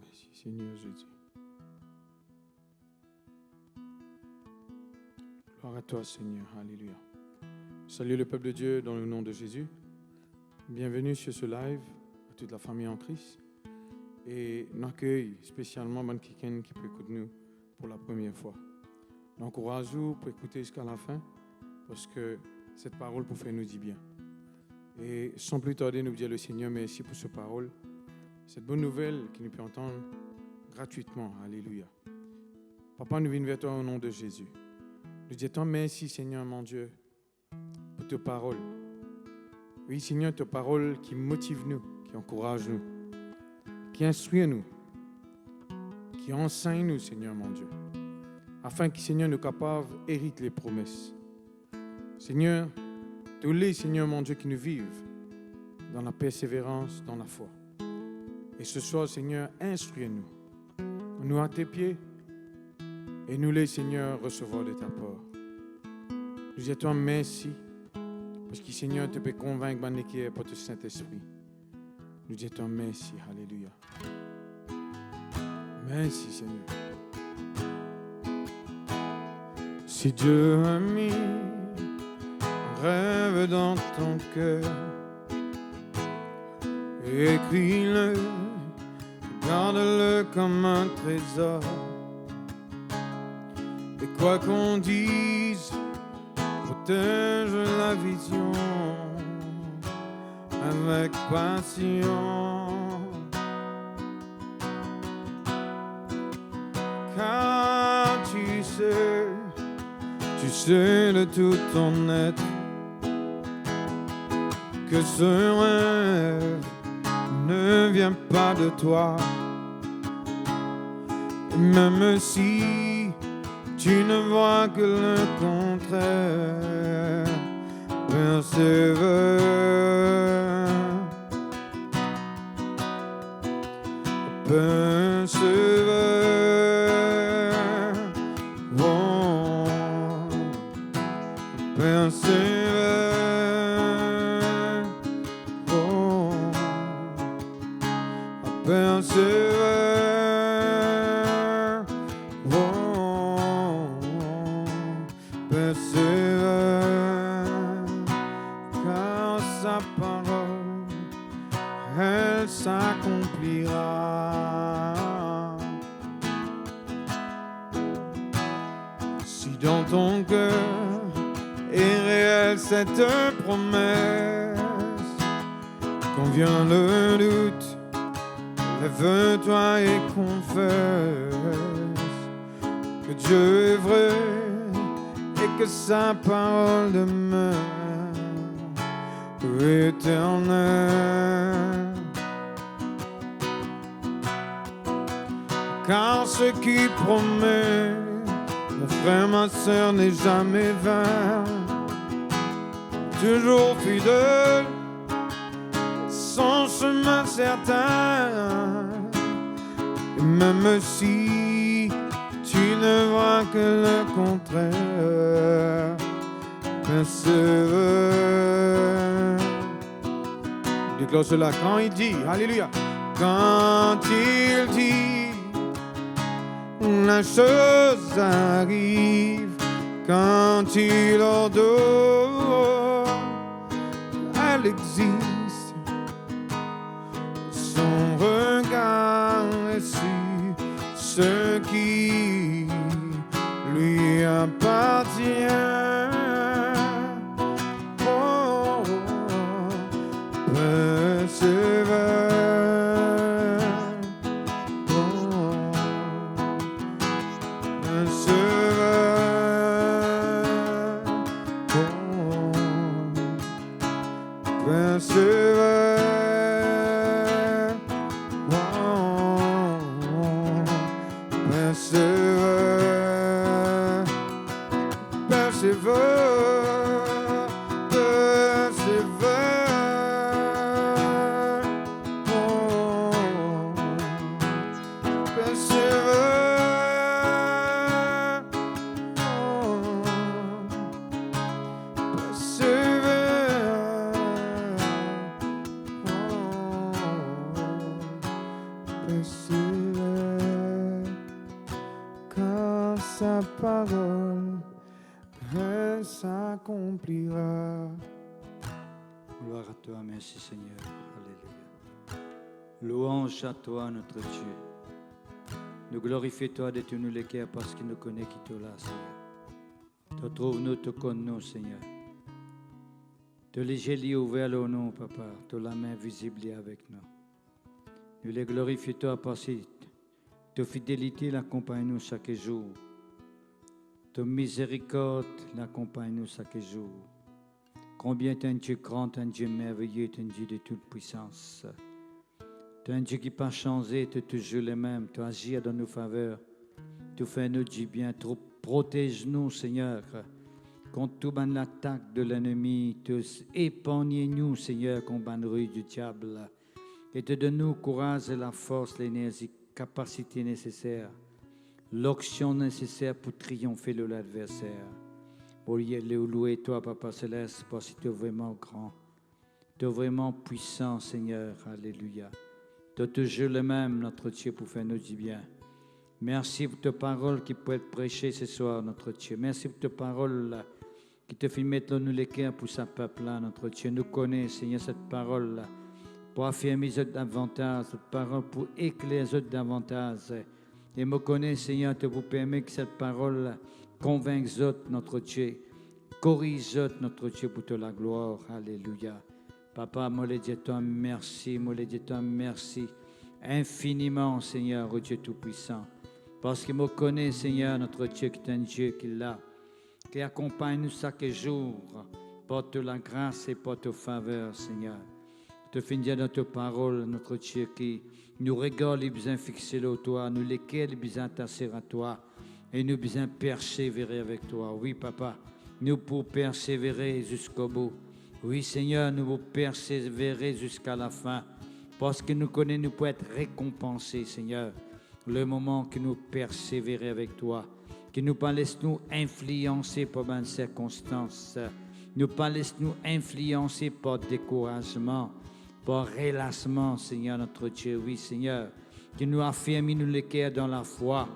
Merci Seigneur Jésus. Gloire à toi Seigneur, alléluia. Salut le peuple de Dieu dans le nom de Jésus. Bienvenue sur ce live à toute la famille en Christ. Et nous accueillons spécialement quelqu'un qui peut écouter nous pour la première fois. Nous encourageons pour écouter jusqu'à la fin parce que cette parole pour faire nous du bien. Et sans plus tarder, nous dire le Seigneur merci pour cette parole. Cette bonne nouvelle qui nous peut entendre gratuitement. Alléluia. Papa, nous venons vers toi au nom de Jésus. Nous disons merci, Seigneur, mon Dieu, pour tes paroles. Oui, Seigneur, tes paroles qui motivent nous, qui encouragent nous, qui instruisent nous, qui enseignent nous, Seigneur, mon Dieu, afin que, Seigneur, nous capables d'hériter les promesses. Seigneur, tous les, Seigneur, mon Dieu, qui nous vivent dans la persévérance, dans la foi. Et ce soir, Seigneur, instruis-nous. Nous à tes pieds et nous les, Seigneur, recevoir de ta part. Nous disons merci parce que, Seigneur, tu peux convaincre qui est pour ton Saint-Esprit. Nous disons merci. Alléluia. Merci, Seigneur. Si Dieu a mis un rêve dans ton cœur, écris-le, garde-le comme un trésor. Et quoi qu'on dise, protège la vision avec passion. Car tu sais de tout ton être que ce rêve ne vient pas de toi. Et même si tu ne vois que le contraire, persévère, oh, persévère, oh, persévère, oh, persévère, car sa parole, elle s'accomplira. Si dans ton cœur est réelle cette promesse, quand vient le doute, lève-toi et confesse que Dieu est vrai et que sa parole demeure éternelle. Car ce qui promet, mon frère, ma sœur, n'est jamais vain, toujours fidèle, son chemin certain. Et même si crois que le contraire. Persévère. Déclare cela quand il dit, alléluia, quand il dit, la chose arrive, quand il ordonne, elle existe. Son regard est sur ce qui lui appartient. Oh, persévère. Oh, persévère. Oh, persévère. Oh, persévère. Persévère. Persévère. Oh, persévère. Oh, persévère. Persévère, car sa parole, elle s'accomplira. Gloire à toi, merci Seigneur. Alléluia. Louange à toi, notre Dieu. Nous glorifions toi de tout nous les cœurs parce qu'il nous connaît qui te là, Seigneur. Te trouve-nous, te connais-nous, Seigneur. Te les yeux ouverts au nom, Papa. Te la main visible avec nous. Nous les glorifions toi parce que ta fidélité l'accompagne-nous chaque jour. Ta miséricorde l'accompagne-nous chaque jour. Combien tu es un Dieu grand, tu es un Dieu merveilleux, tu es un Dieu de toute puissance. Tu es un Dieu qui n'a pas changé, tu es toujours le même. Tu agis dans nos faveurs. Tu fais nous du bien. Tu protèges-nous, Seigneur, contre toute l'attaque de l'ennemi. Tu épargnes-nous, Seigneur, contre la rue du diable. Et te donne-nous courage et la force, l'énergie, capacité nécessaire, l'onction nécessaire pour triompher de l'adversaire. Pour y louer toi, Papa Céleste, parce que tu es vraiment grand. Tu es vraiment puissant, Seigneur. Alléluia. Tu es toujours le même, notre Dieu, pour faire nous du bien. Merci pour ta parole qui peut être prêchée ce soir, notre Dieu. Merci pour ta parole qui te fait mettre nous les cœurs pour sa peuple-là, notre Dieu. Nous connais, Seigneur, cette parole-là. Pour affirmer les autres davantage, cette parole pour éclairer les autres davantage. Et me connaître, Seigneur, te vous permet que cette parole convainque les autres, notre Dieu. Corrige les autres, notre Dieu, pour te la gloire. Alléluia. Papa, moi, le Dieu, toi, merci. Moi, le Dieu, toi, merci. Infiniment, Seigneur, au Dieu Tout-Puissant. Parce qu'il me connaît, Seigneur, notre Dieu, qui est un Dieu qui est là, qui accompagne nous chaque jour. Porte la grâce et porte faveur, Seigneur. Te finir dans ta parole, notre Dieu, qui nous regarde les besoins fixés au toi, nous lesquels les besoins attachés à toi, et nous besoins persévérer avec toi. Oui, Papa, nous pour persévérer jusqu'au bout. Oui, Seigneur, nous pour persévérer jusqu'à la fin, parce que nous connaissons, nous pouvons être récompensés, Seigneur, le moment que nous persévérer avec toi, que nous pas laissons-nous influencer par les circonstances, nous pas laissons-nous influencer par découragement, par relâchement, Seigneur, notre Dieu. Oui, Seigneur, que nous affirmons nous les cœurs dans la foi,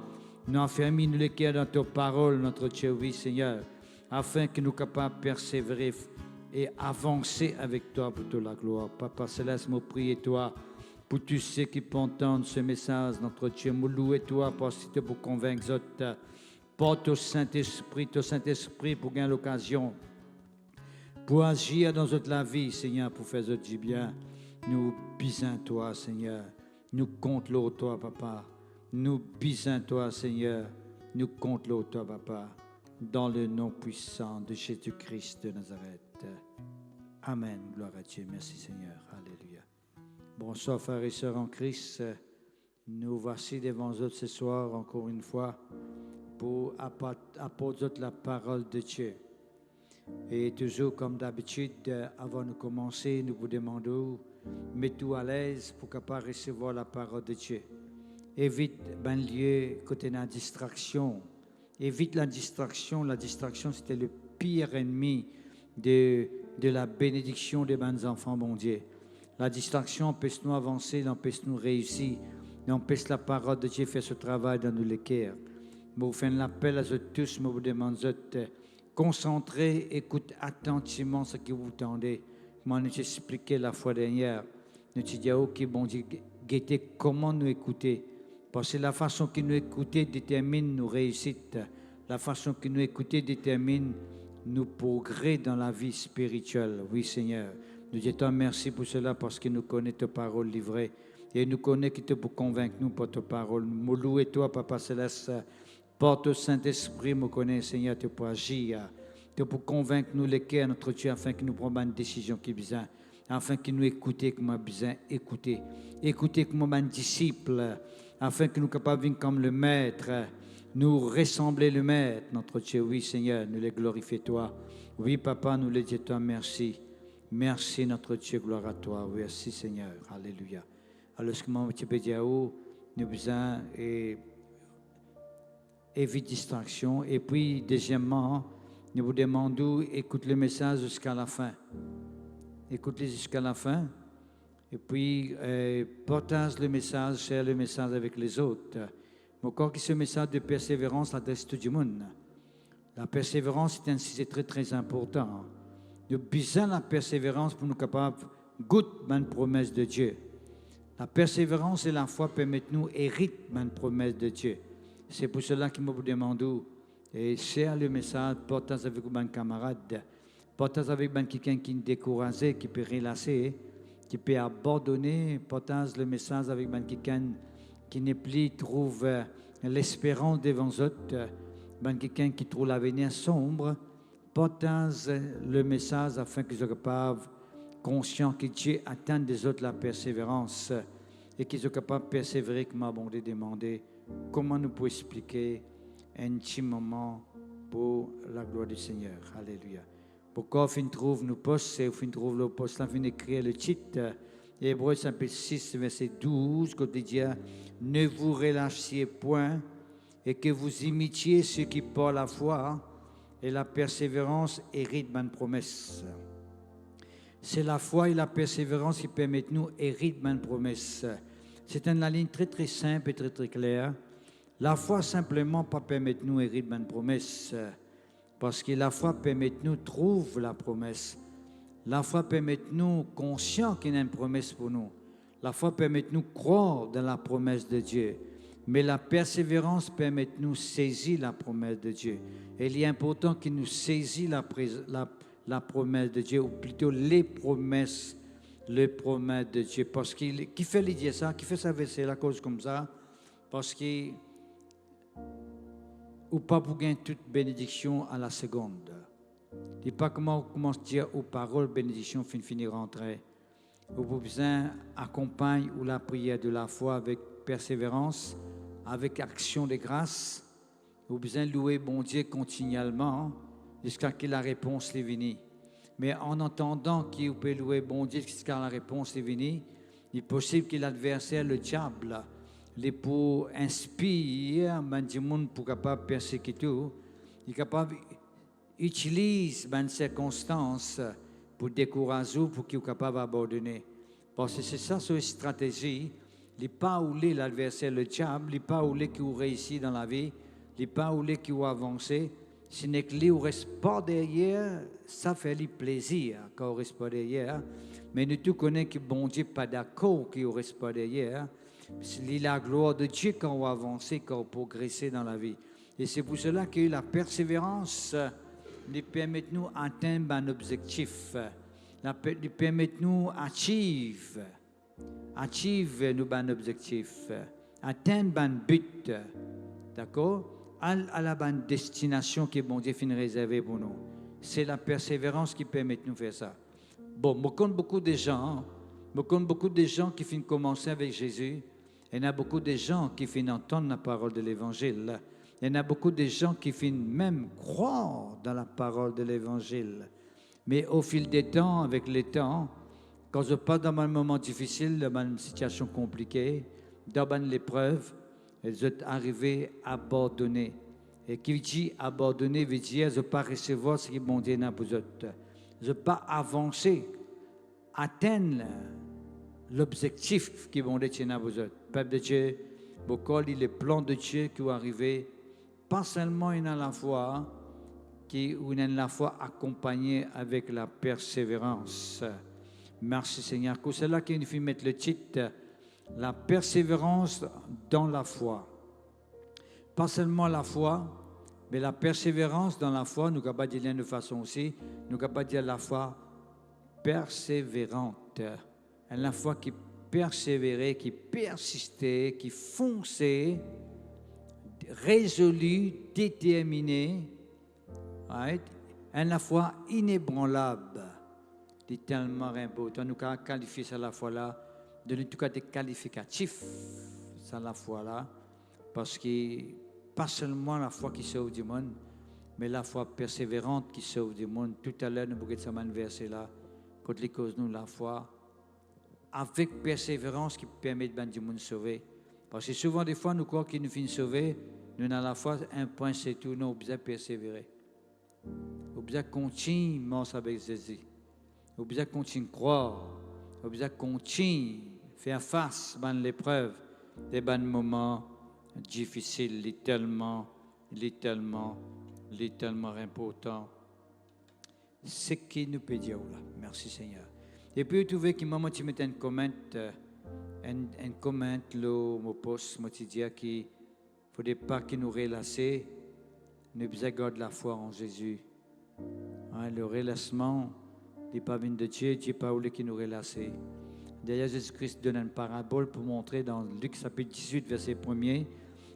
nous affirmons nous les cœurs dans ta parole, notre Dieu. Oui, Seigneur, afin que nous soyons capables de persévérer et avancer avec toi pour toute la gloire. Papa Céleste, me prie toi pour tous ceux qui entendent ce message, notre Dieu. Me louer toi parce que pour convaincre les autres. Porte au Saint-Esprit pour gagner l'occasion, pour agir dans toute la vie, Seigneur, pour faire du bien. Nous bisons toi, Seigneur. Nous comptons toi, Papa. Nous bisons toi, Seigneur. Nous comptons toi, Papa. Dans le nom puissant de Jésus-Christ de Nazareth. Amen. Gloire à Dieu. Merci, Seigneur. Alléluia. Bonsoir, frères et sœurs en Christ. Nous voici devant vous ce soir, encore une fois, pour apporter la parole de Dieu. Et toujours comme d'habitude, avant de commencer, nous vous demandons, mettez-vous à l'aise pour capable recevoir la parole de Dieu. Évite ben lieu côté de distraction, Évite la distraction. La distraction, c'était le pire ennemi de la bénédiction des bonnes enfants, bon Dieu. La distraction empêche nous avancer, empêche nous réussir, empêche la parole de Dieu faire ce travail dans nos cœurs. Je vous fais un appel à vous tous, je vous demande de concentrer, écoute attentivement ce que vous tendez. Moi, nous expliqué la fois dernière. Nous te dit, ok, bon Dieu, guettez comment nous écouter. Parce que la façon que nous écouter détermine nos réussites. La façon que nous écouter détermine nos progrès dans la vie spirituelle. Oui, Seigneur. Nous disons merci pour cela parce que nous connaissons ta parole livrée. Et nous connaissons que tu peux convaincre nous par ta parole. Nous louons toi, Papa Céleste. Par ton Saint-Esprit, nous connaissons, Seigneur, tu peux agir. Tu peux convaincre nous les cœurs, notre Dieu, afin que nous prenions une décision qui est besoin. Afin que nous écoutions comme nous avons besoin d'écouter. Écouter comme un disciple. Afin que nous soyons capables de vivre comme le Maître. Nous ressembler le Maître, notre Dieu. Oui, Seigneur, nous les glorifions toi. Oui, Papa, nous les disons toi merci. Merci, notre Dieu, gloire à toi. Oui, merci, Seigneur. Alléluia. Alors, ce que moi, je peux dire, nous avons besoin évite distraction. Et puis, deuxièmement, nous vous demandons, écoute le message jusqu'à la fin. Écoute-le jusqu'à la fin. Et puis, partage le message, share le message avec les autres. Mais encore que ce message de persévérance adresse tout le monde. La persévérance est un sujet très, très important. Nous avons besoin de la persévérance pour nous capables de goûter une promesse de Dieu. La persévérance et la foi permettent nous hériter une promesse de Dieu. C'est pour cela que je vous demande, et share le message, partage avec vos camarades, partage avec quelqu'un qui est découragé, qui peut relâcher, qui peut abandonner, partage le message avec quelqu'un qui n'est plus trouve l'espérance devant eux, quelqu'un qui trouve l'avenir sombre. Partage le message afin qu'ils soient capables, conscients que Dieu attend des autres la persévérance et qu'ils soient capables de persévérer comme m'a bon demandé. Comment nous pouvons expliquer un petit moment pour la gloire du Seigneur. Alléluia. Pourquoi on trouve nos postes, et on trouve le poste, là, on écrit le titre. Hébreux chapitre 6, verset 12, quotidien, ne vous relâchiez point et que vous imitiez ceux qui par la foi et la persévérance héritent bonne promesse. C'est la foi et la persévérance qui permettent nous hériter bonne promesse. C'est une ligne très très simple et très très claire. La foi simplement pas permettre nous hériter bonne promesse, parce que la foi permet nous trouver la promesse. La foi permet nous conscients qu'il y a une promesse pour nous. La foi permet nous croire dans la promesse de Dieu. Mais la persévérance permet nous saisir la promesse de Dieu. Et il est important que nous saisissions la promesse de Dieu, ou plutôt les promesses de Dieu. Parce qu'il qui fait dire ça, qui fait ça verser la cause comme ça, parce que ou pas pour gagner toute bénédiction à la seconde. Et pas comment on commence à dire aux paroles bénédiction finir rentrer. Vous avez besoin accompagner ou la prière de la foi avec persévérance, avec action de grâce. Vous avez besoin louer bon Dieu continuellement jusqu'à ce que la réponse est venue. Mais en entendant qu'il peut louer bon Dieu jusqu'à la réponse est venue, il est possible que l'adversaire, le diable, les pour inspirer du monde pour capable persécuter, il est capable d'utiliser les circonstances pour décourager ou pour qu'il soit capable d'abandonner. Parce que c'est ça sa stratégie. Il n'est pas où l'adversaire, le diable, il n'est pas où qui a réussi dans la vie, il n'est pas où qui a avancé. Ce n'est que lui qui reste pas derrière, ça fait lui plaisir quand on reste pas derrière. Mais nous tous connaissons que bon Dieu n'est pas d'accord qu'il ne reste pas derrière. C'est la gloire de Dieu quand on avance, quand on progresse dans la vie. Et c'est pour cela que la persévérance nous permet de nous atteindre un objectif. Nous permet de nous achieve nous un objectif. Atteindre un but. D'accord? À la bonne destination que bon Dieu finit réservée pour nous. C'est la persévérance qui permet de nous faire ça. Bon, je connais beaucoup de gens. Je connais beaucoup de gens qui finissent commencer avec Jésus. Il y a beaucoup de gens qui finissent entendre la parole de l'Évangile. Il y a beaucoup de gens qui finissent même croire dans la parole de l'Évangile. Mais au fil des temps, avec le temps, quand je passe dans un moment difficile, dans une situation compliquée, dans une épreuve, elles sont arrivées à abandonner. Et qui dit abandonner, veut dire je ne pas recevoir ce que bon Dieu n'a besoin. Je ne pas avancer, atteindre l'objectif que bon Dieu n'a besoin. Peuple de Dieu, beaucoup les plans de Dieu qui vont arriver, pas seulement une à la fois, qui une à la fois accompagnée avec la persévérance. Merci Seigneur. C'est là qu'il faut mettre le titre, la persévérance dans la foi. Pas seulement la foi, mais la persévérance dans la foi, nous ne pouvons pas dire de façon aussi, nous ne pouvons pas dire la foi persévérante. La foi qui persévérait, qui persistait, qui fonçait, résolue, déterminée, right? La foi inébranlable. C'est tellement important. Nous avons qualifié ça la foi là, de tout cas des qualificatifs, ça la foi là, parce que pas seulement la foi qui sauve du monde, mais la foi persévérante qui sauve du monde. Tout à l'heure, nous avons un verset là, quand les causes nous la foi, avec persévérance qui permet de du monde sauver. Parce que souvent, des fois, nous croyons qu'il nous finit sauver, nous avons la foi, un point c'est tout, nous avons besoin de persévérer. Nous avons besoin de continuer avec Jésus. Nous avons besoin de continuer à croire. Nous avons besoin de continuer à faire face à l'épreuve, des bons moments difficiles, il est tellement important. Ce qui nous peut dire là. Merci Seigneur. Et puis, vous trouvez que maman, tu mets un comment, mon poste, moi, tu dis qu'il ne faudrait pas qu'il nous relasse, nous besoin garder la foi en Jésus. Hein, le relâchement n'est pas venu de Dieu, Dieu n'est pas voulu qu'il nous relasse. D'ailleurs, Jésus-Christ donne une parabole pour montrer dans Luc chapitre 18, verset 1er,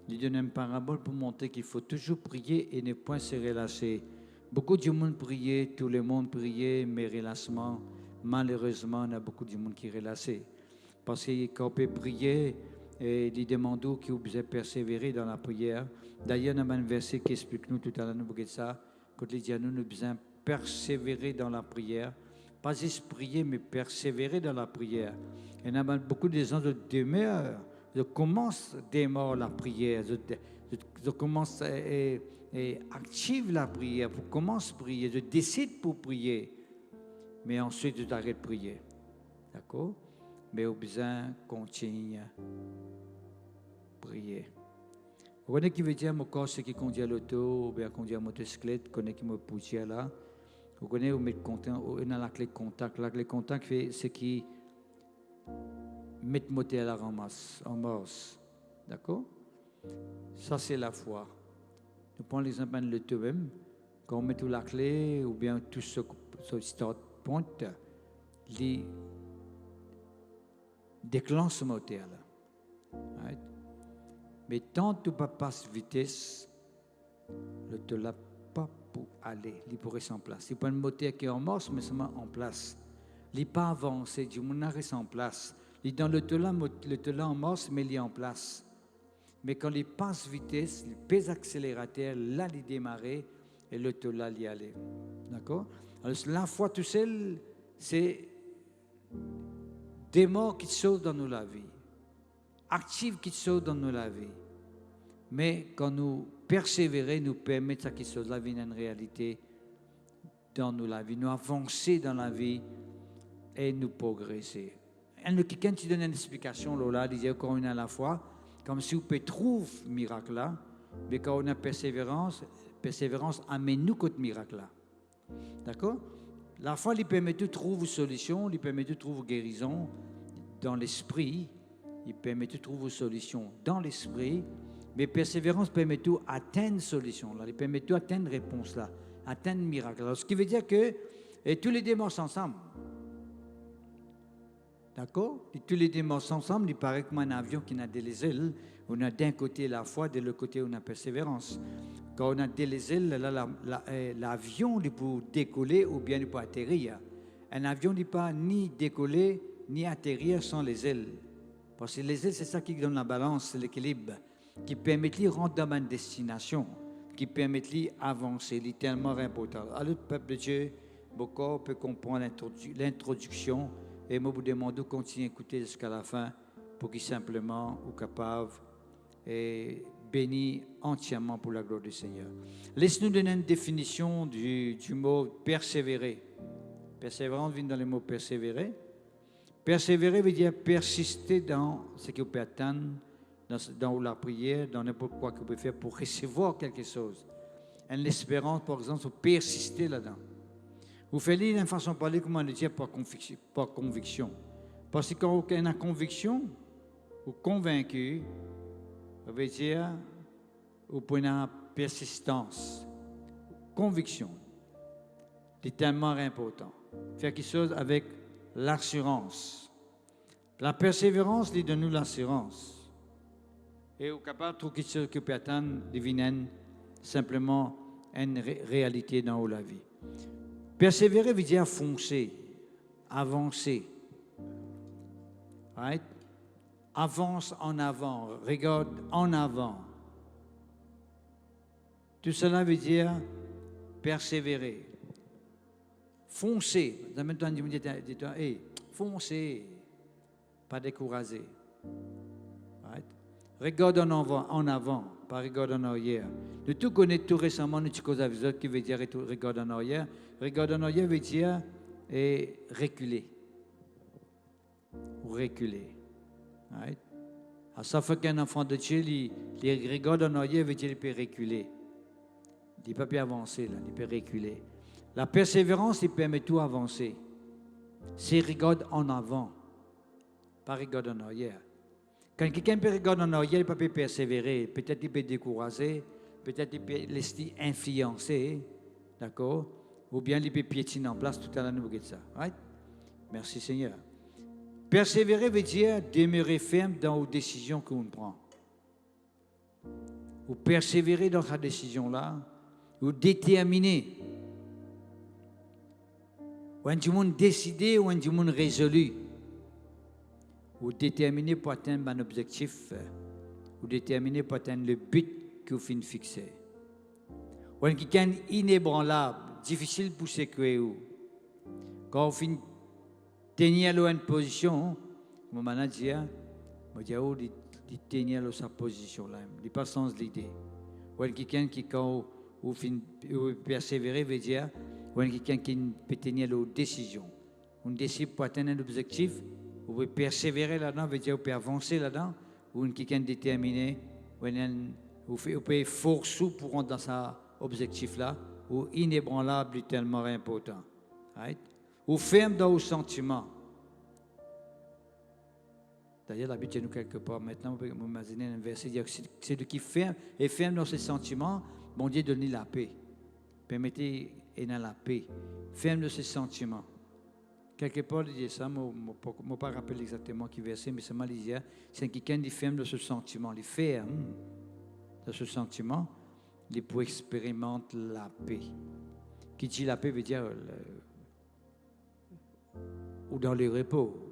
il donne une parabole pour montrer qu'il faut toujours prier et ne point se relâcher. Beaucoup de monde priait, tout le monde priait, mais relâchement, malheureusement, il y a beaucoup de monde qui est relâché. Parce que quand on peut prier, il demande qu'il faut persévérer dans la prière. D'ailleurs, il y a un verset qui explique nous tout à l'heure, nous ça, quand il dit à nous, nous devons persévérer dans la prière. Pas juste prier, mais persévérer dans la prière. Il y a beaucoup de gens qui demeurent, je commence à démarrer la prière, je commence et active la prière, je commence à prier, je décide pour prier, mais ensuite je t'arrête de prier. D'accord? Mais au besoin, continue à prier. Vous connaissez qui veut dire mon corps, ce qui conduit à l'auto, ou bien conduit à la motocyclette, vous connaissez qui me pousse là. Vous connaissez, vous mettez la clé de contact. La clé de contact fait ce qui met le moteur à la ramasse, en morse. D'accord? Ça, c'est la foi. Nous prenons l'exemple de l'auto même. Quand on met toute la clé, ou bien tout ce start point, il déclenche le moteur là. Right? Mais tant que tu ne passes pas vitesse, l'auto là pas pour aller, il pourrait rester en place. Il n'y a pas un moteur qui est en morse, mais seulement en place. Il n'est pas avancé, du monde reste en place. Il est dans l'auto là en morse, mais il est en place. Mais quand il passe vitesse, il pèse accélérateur, là il démarre et l'auto là il y aller. D'accord? Alors la foi tout seul, c'est des morts qui sauvent dans nos vies, actifs qui sauvent dans nos vies. Mais quand nous persévérer, nous permet ça qui soit la vie une réalité dans nos la vie, nous avancer dans la vie et nous progresser. Et quelqu'un qui donne une explication, là, il disait encore une à la fois, comme si on peut trouver miracle là, mais quand on a persévérance amène-nous contre miracle là. D'accord? La foi lui permet de trouver une solution, lui permet de trouver une guérison dans l'esprit, il permet de trouver une solution dans l'esprit. Mais persévérance permet tout atteindre une solution, là. Il permet tout atteindre une réponse là, atteindre un miracle. Alors, ce qui veut dire que tous les démons ensemble. D'accord? Et tous les démons ensemble, il paraît comme un avion qui a des ailes. On a d'un côté la foi, de l'autre côté on a persévérance. Quand on a des ailes, là, l'avion il peut décoller ou bien il peut atterrir. Un avion ne peut pas ni décoller ni atterrir sans les ailes. Parce que les ailes, c'est ça qui donne la balance, l'équilibre, qui permet de rentrer dans une destination, qui permet d'avancer, c'est tellement important. Alors, le peuple de Dieu, beaucoup peut comprendre l'introduction, et moi, vous demande de continuer à écouter jusqu'à la fin, pour qu'il simplement soit capable et béni entièrement pour la gloire du Seigneur. Laisse-nous donner une définition du mot persévérer. Persévérance vient dans le mot persévérer. Persévérer veut dire persister dans ce que vous pouvez atteindre, dans la prière, dans n'importe quoi que vous pouvez faire pour recevoir quelque chose. Une espérance, par exemple, vous persister là-dedans. Vous faites d'une façon de parler, comment le dire, par conviction. Parce que quand on a conviction, ou convaincu, ça veut dire, vous pouvez avoir persistance, conviction. C'est tellement important. Faire quelque chose avec l'assurance. La persévérance, lui donne nous l'assurance. Et vous êtes capable de trouver quelque chose que peut atteindre, deviner simplement une réalité dans la vie. Persévérer veut dire foncer, avancer. Right? Avance en avant, regarde en avant. Tout cela veut dire persévérer. Foncer. En même temps, dis-toi, hey, foncez, pas décourager. Right? Regarde en avant, pas regarde en arrière. De tout connaître tout récemment, nous avons cause avec qui veut dire regarde en arrière. Regarde en arrière veut dire reculer. Ou reculer. Right? À chaque fois qu'un enfant de Dieu, il regarde en arrière, veut dire qu'il peut reculer. Il ne peut pas avancer, là, il peut reculer. La persévérance, il permet tout avancer. C'est regarde en avant, pas regarde en arrière. Quand quelqu'un peut regarder en arrière, il ne peut pas persévérer. Peut-être il peut décourager, peut-être il peut laisser influencer, d'accord? Ou bien il peut piétiner en place tout à l'heure, nous regardons ça. Right? Merci Seigneur. Persévérer veut dire demeurer ferme dans les décisions qu'on prend. Ou persévérer dans sa décision-là, ou déterminer. Ou un du monde décidé, ou un du monde résolu. Ou déterminer pour atteindre un objectif, ou déterminer pour atteindre le but que vous finissez fixer. Ou un quelqu'un inébranlable, difficile pour se créer. Quand vous finissez tenir une position, mon manager me dit il tenir sa position là, il pas sens l'idée. Ou quelqu'un qui quand ou persévérer veut dire ou quelqu'un qui peut tenir la décision. On décide pour atteindre un objectif, vous pouvez persévérer là-dedans, veut dire vous pouvez avancer là-dedans, ou quelqu'un déterminé, vous pouvez forcer pour rentrer dans cet objectif-là, ou inébranlable tellement important. Right? Ou ferme dans vos sentiments. D'ailleurs, la Bible dit nous quelque part. Maintenant, on peut imaginer un verset qui dit c'est de qui ferme et ferme dans ses sentiments, bon Dieu donne la paix. Permettez et dans la paix. Ferme de ses sentiments. Quelque part, il dit ça, je ne pas rappeler exactement qui verset, mais seulement il dit c'est quelqu'un qui ferme de ce sentiment. Il ferme de ce sentiment, il peut expérimenter la paix. Qui dit la paix veut dire ou dans le repos.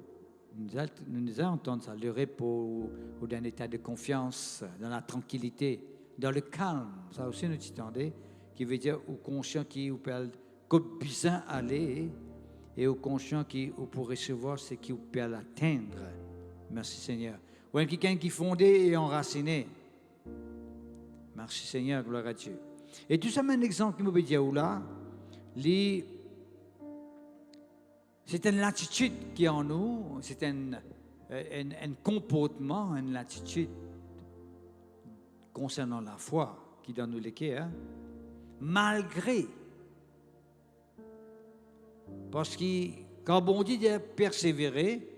Nous entendons ça, le repos, ou dans un état de confiance, dans la tranquillité, dans le calme. Ça aussi, nous entendons, qui veut dire au conscient qui vous peut bien aller, et au conscient qui vous peut recevoir ce qui vous peut atteindre. Merci Seigneur. Ou quelqu'un qui est fondé et enraciné. Merci Seigneur, gloire à Dieu. Et tout ça, un exemple qui me peut dire là, c'est une attitude qui est en nous, c'est un comportement, une attitude concernant la foi qui dans nous l'équerre, malgré. Parce que quand on dit de persévérer,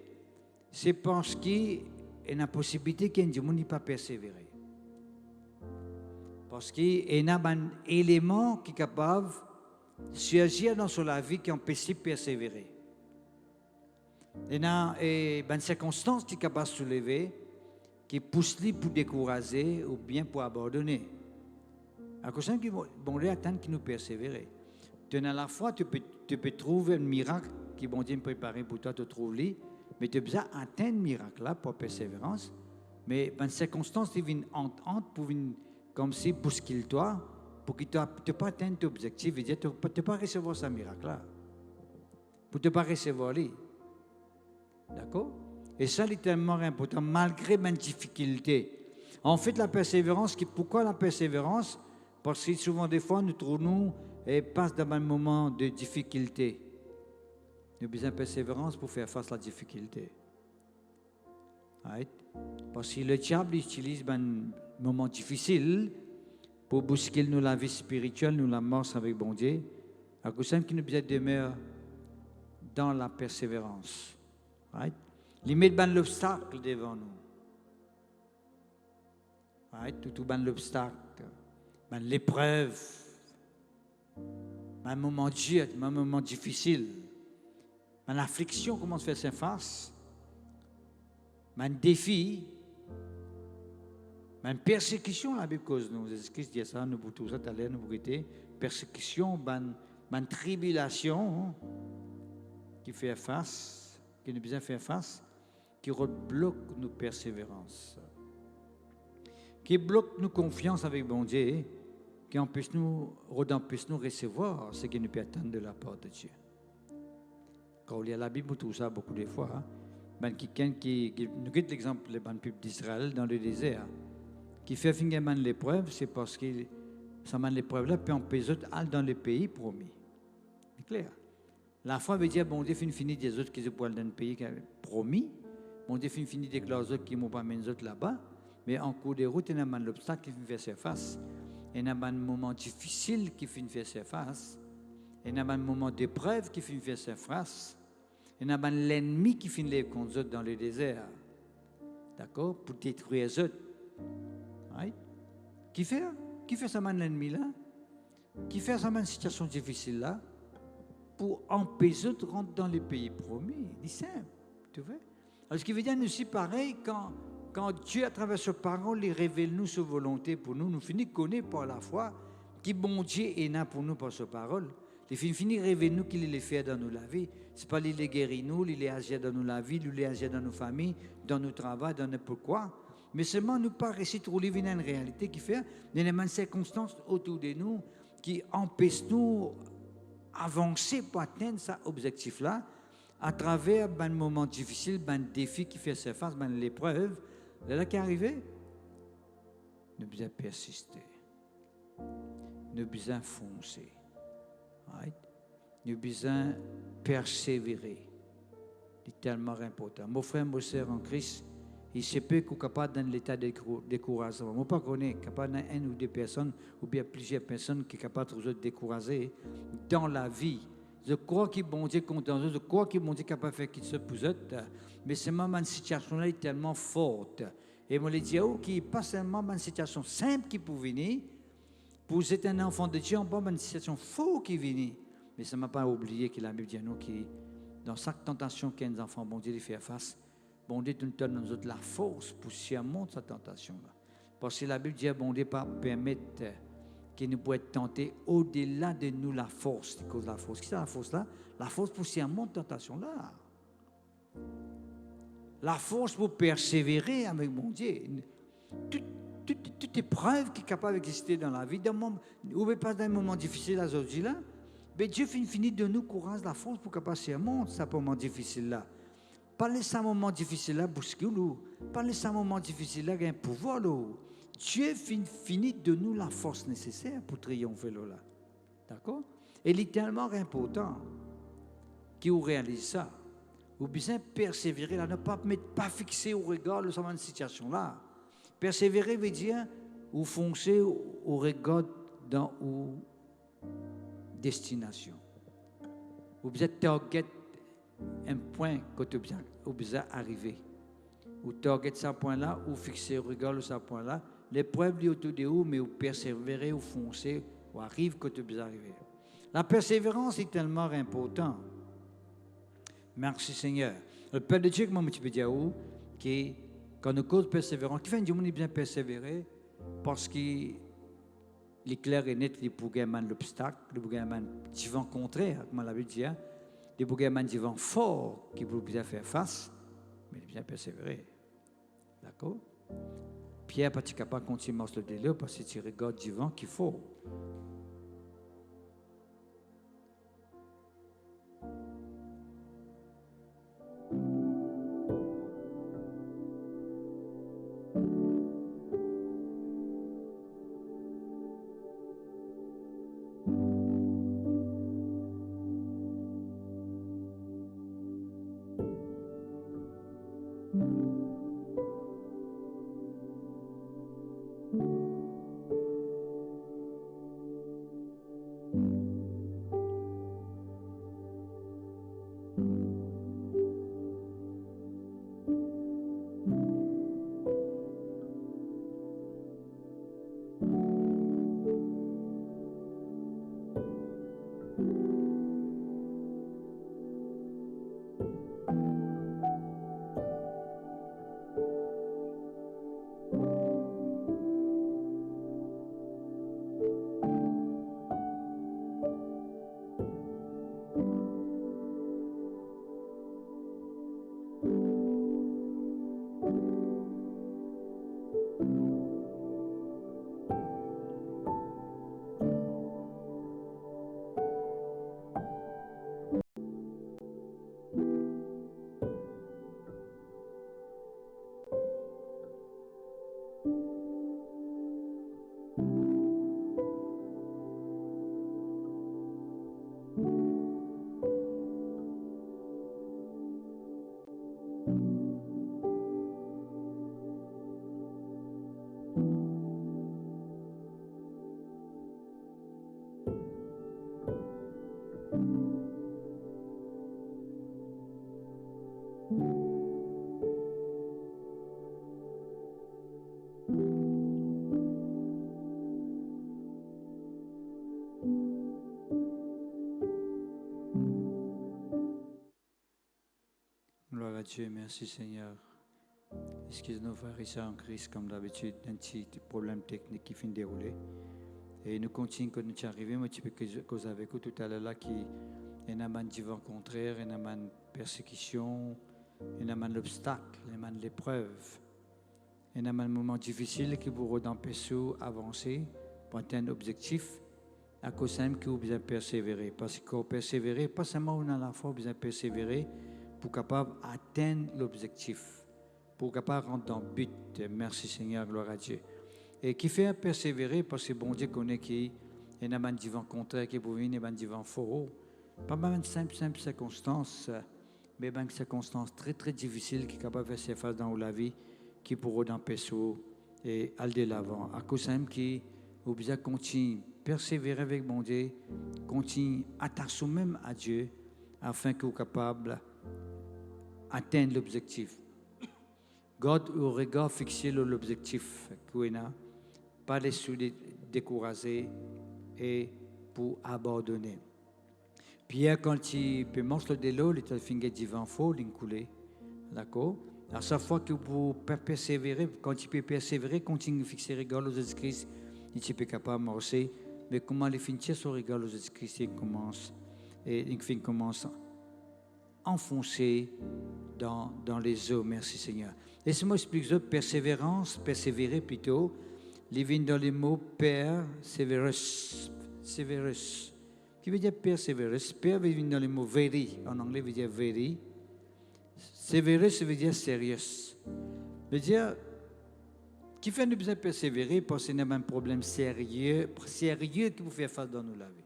c'est parce qu'il y a une possibilité qu'il y ait un monde qui ne pas persévérer. Parce qu'il y a un élément qui est capable de surgir dans la vie qui empêche de persévérer. Il y a une circonstance qui est capable de soulever, qui pousse lui pour décourager ou bien pour abandonner. À cause de bon Dieu attend qu'il nous persévérer. À la fois, tu peux trouver un miracle qui bon Dieu préparé pour toi, te trouver, mais tu as besoin d'atteindre un miracle-là pour persévérance. Mais une circonstance qui vient entre pour venir comme si bouscule-toi, pour que tu ne pas atteindre ton objectif, et dire tu ne peux pas recevoir ce miracle-là. Pour ne pas recevoir lui. D'accord? Et ça, c'est tellement important, malgré mes difficultés. En fait, la persévérance, pourquoi la persévérance? Parce que souvent, des fois, nous trouvons et passe dans un moment de difficulté. Nous avons besoin de persévérance pour faire face à la difficulté. Right? Parce que le diable utilise un moment difficile pour bousculer nous la vie spirituelle, nous la marche avec bon Dieu. À cause de qui nous besoin de demeurer dans la persévérance. Right? Il met l'obstacle devant nous. Right? Tout l'obstacle, l'épreuve, un moment dur, un moment difficile, une affliction commence à faire face, un défi, une persécution, la Bible cause nous. Jésus-Christ dit ça, nous pour tout ça, t'allez nous brûler, persécution, une tribulation qui fait face, qui nous besoin de faire face, qui bloque nos persévérances, qui bloque nos confiance avec bon Dieu, qui empêche nous recevoir ce qui nous peut attendre de la part de Dieu. Quand on lit la Bible, tout ça beaucoup de fois, quelqu'un qui nous donne l'exemple du peuple d'Israël dans le désert, qui fait finir l'épreuve, c'est parce que ça l'épreuve là peut empêcher d'aller dans le pays promis. C'est clair. La foi veut dire bon Dieu finit des autres qui se poilent dans le pays promis, bon Dieu finit des autres qui m'ont pas mené autres là-bas, mais en cours de route il y a l'obstacle qui fait faire face. Il y a un moment difficile qui fait faire face. Il y a un moment d'épreuve qui fait faire face. Il y a l'ennemi qui fait les contre dans le désert. D'accord? Pour détruire les autres. Right? Qui fait ça, l'ennemi là? Qui fait ça, une situation difficile là? Pour empêcher de rentrer dans les pays promis. C'est simple. Tu vois? Alors, ce qui veut dire aussi pareil quand Dieu, à travers sa parole, il révèle nous sa volonté pour nous, nous finissons de connaître par la foi qui bon Dieu est là pour nous par sa parole. Il finit de révéler nous qu'il est fait dans nos vie. Ce n'est pas qu'il est guéri nous, il est agi dans nos vie, il est agi dans nos familles, dans nos travaux, dans n'importe quoi. Mais seulement nous pas réussir de trouver une réalité qui fait, il y a des circonstances autour de nous qui empêchent nous d'avancer pour atteindre cet objectif-là à travers un moment difficile, un défi qui fait se face, l'épreuve. Là qui est arrivé, nous devons persister. Nous devons foncer. Right? Nous devons persévérer. C'est tellement important. Mon frère, mon soeur en Christ, il se peut qu'on soit capable dans l'état de découragement. Moi, pas connais capable dans une ou deux personnes, ou bien plusieurs personnes qui sont capables de décourager dans la vie. Je crois qu'il bon Dieu content, je crois qu'il bon Dieu capable de faire qu'il se pousse, mais c'est même une situation là est tellement forte. Et moi, les dis qui pas seulement une situation simple qui peut venir, pour être un enfant de Dieu, on pas une situation forte qui vient. Mais ça ne m'a pas oublié que la Bible dit à nous que dans chaque tentation qu'un enfant bon Dieu lui fait face, bon Dieu nous donne nous autres la force pour surmonter cette tentation-là. Parce que la Bible dit bon Dieu pas permettre qu'il nous puisse être tenté au-delà de nous la force. C'est cause de la force. Qu'est-ce que c'est la force-là? La force pour surmonter cette tentation-là. La force pour persévérer avec mon Dieu. Toute épreuve qui est capable d'exister dans la vie, ou pas dans un moment difficile aujourd'hui là, mais Dieu finit de nous courage, la force pour capable surmonter ce moment difficile-là. Pas laisser un moment difficile-là bousculer, pas laisser un moment difficile-là gagner un pouvoir. Dieu finit de nous la force nécessaire pour triompher là. D'accord? Et il est tellement important qu'il réalise ça. Vous besoin persévérer là, ne pas fixer au regard de cette situation-là. Persévérer veut dire ou foncer au regard dans une destination. Vous besoin target un point que vous besoin arriver. Ou target ce point-là, ou fixer au regard de ce point-là. L'épreuve est autour de vous, mais vous persévérez, ou foncez, ou arrive que vous besoin arriver. La persévérance est tellement importante. Merci Seigneur. Le Père de Dieu, comment tu peux dire que quand nous cause persévérance, qui fait du monde bien persévérer parce qu'il est clair et net, il peut gagner l'obstacle, il peut gagner du vent contraire, comme la Bible dit, il peut gagner du vent fort qui peut bien faire face, mais il est bien persévérer. D'accord? Pierre n'est pas capable de continuer le délai parce que tu regardes du vent qu'il faut. à Dieu. Merci Seigneur. Excuse-nous, frères et sœurs en Christ, comme d'habitude, un petit problème technique qui finit de dérouler. Et nous continuons quand nous sommes arrivés. Moi, tu peux causer avec vous tout à l'heure là qui est un du vent contraire, il y a une persécution, il y a un obstacle, il y a l'épreuve. Il y a un moment difficile qui vous empêche d'avancer pour atteindre l'objectif. À cause de que vous besoin persévérer. Parce qu'on persévérer, pas seulement on a la foi, vous besoin persévérer pour capable atteindre l'objectif, pour capable rentrer dans le but. Merci Seigneur, gloire à Dieu. Et qui fait persévérer parce que bon Dieu connaît qu'il y a un vent contraire qui peut venir, un vent fort. Pas mal de simple circonstances, mais une circonstance très très difficile qui est capable de faire face dans la vie, qui pourrait empêcher et aller de l'avant. À cause de qui vous besoin continuer persévérer avec mon Dieu, continue attacher même à Dieu afin que vous soyez capable d'atteindre l'objectif. Garde au regard fixé sur l'objectif que vous avez, pas les décourager et pour abandonner. Pierre, quand il peut manger de l'eau, il a fini du vent fort, il coulé. D'accord? À chaque fois que vous persévérer, quand il peut persévérer, continue à fixer le regard sur Jésus-Christ, il est capable de marcher. Mais comment les finir sur le regard de Jésus-Christ, il commence à enfoncer dans les eaux. Merci Seigneur. Laissez-moi expliquer persévérance, persévérer plutôt. Les vignes dans les mots perseverus, severus, qui veut dire perseverus. Per veut venir dans les mots very, en anglais veut dire very. Severus veut dire serious. Veut dire qui fait nous besoin persévérer parce qu'il y a un problème sérieux qui vous fait face dans nos vie.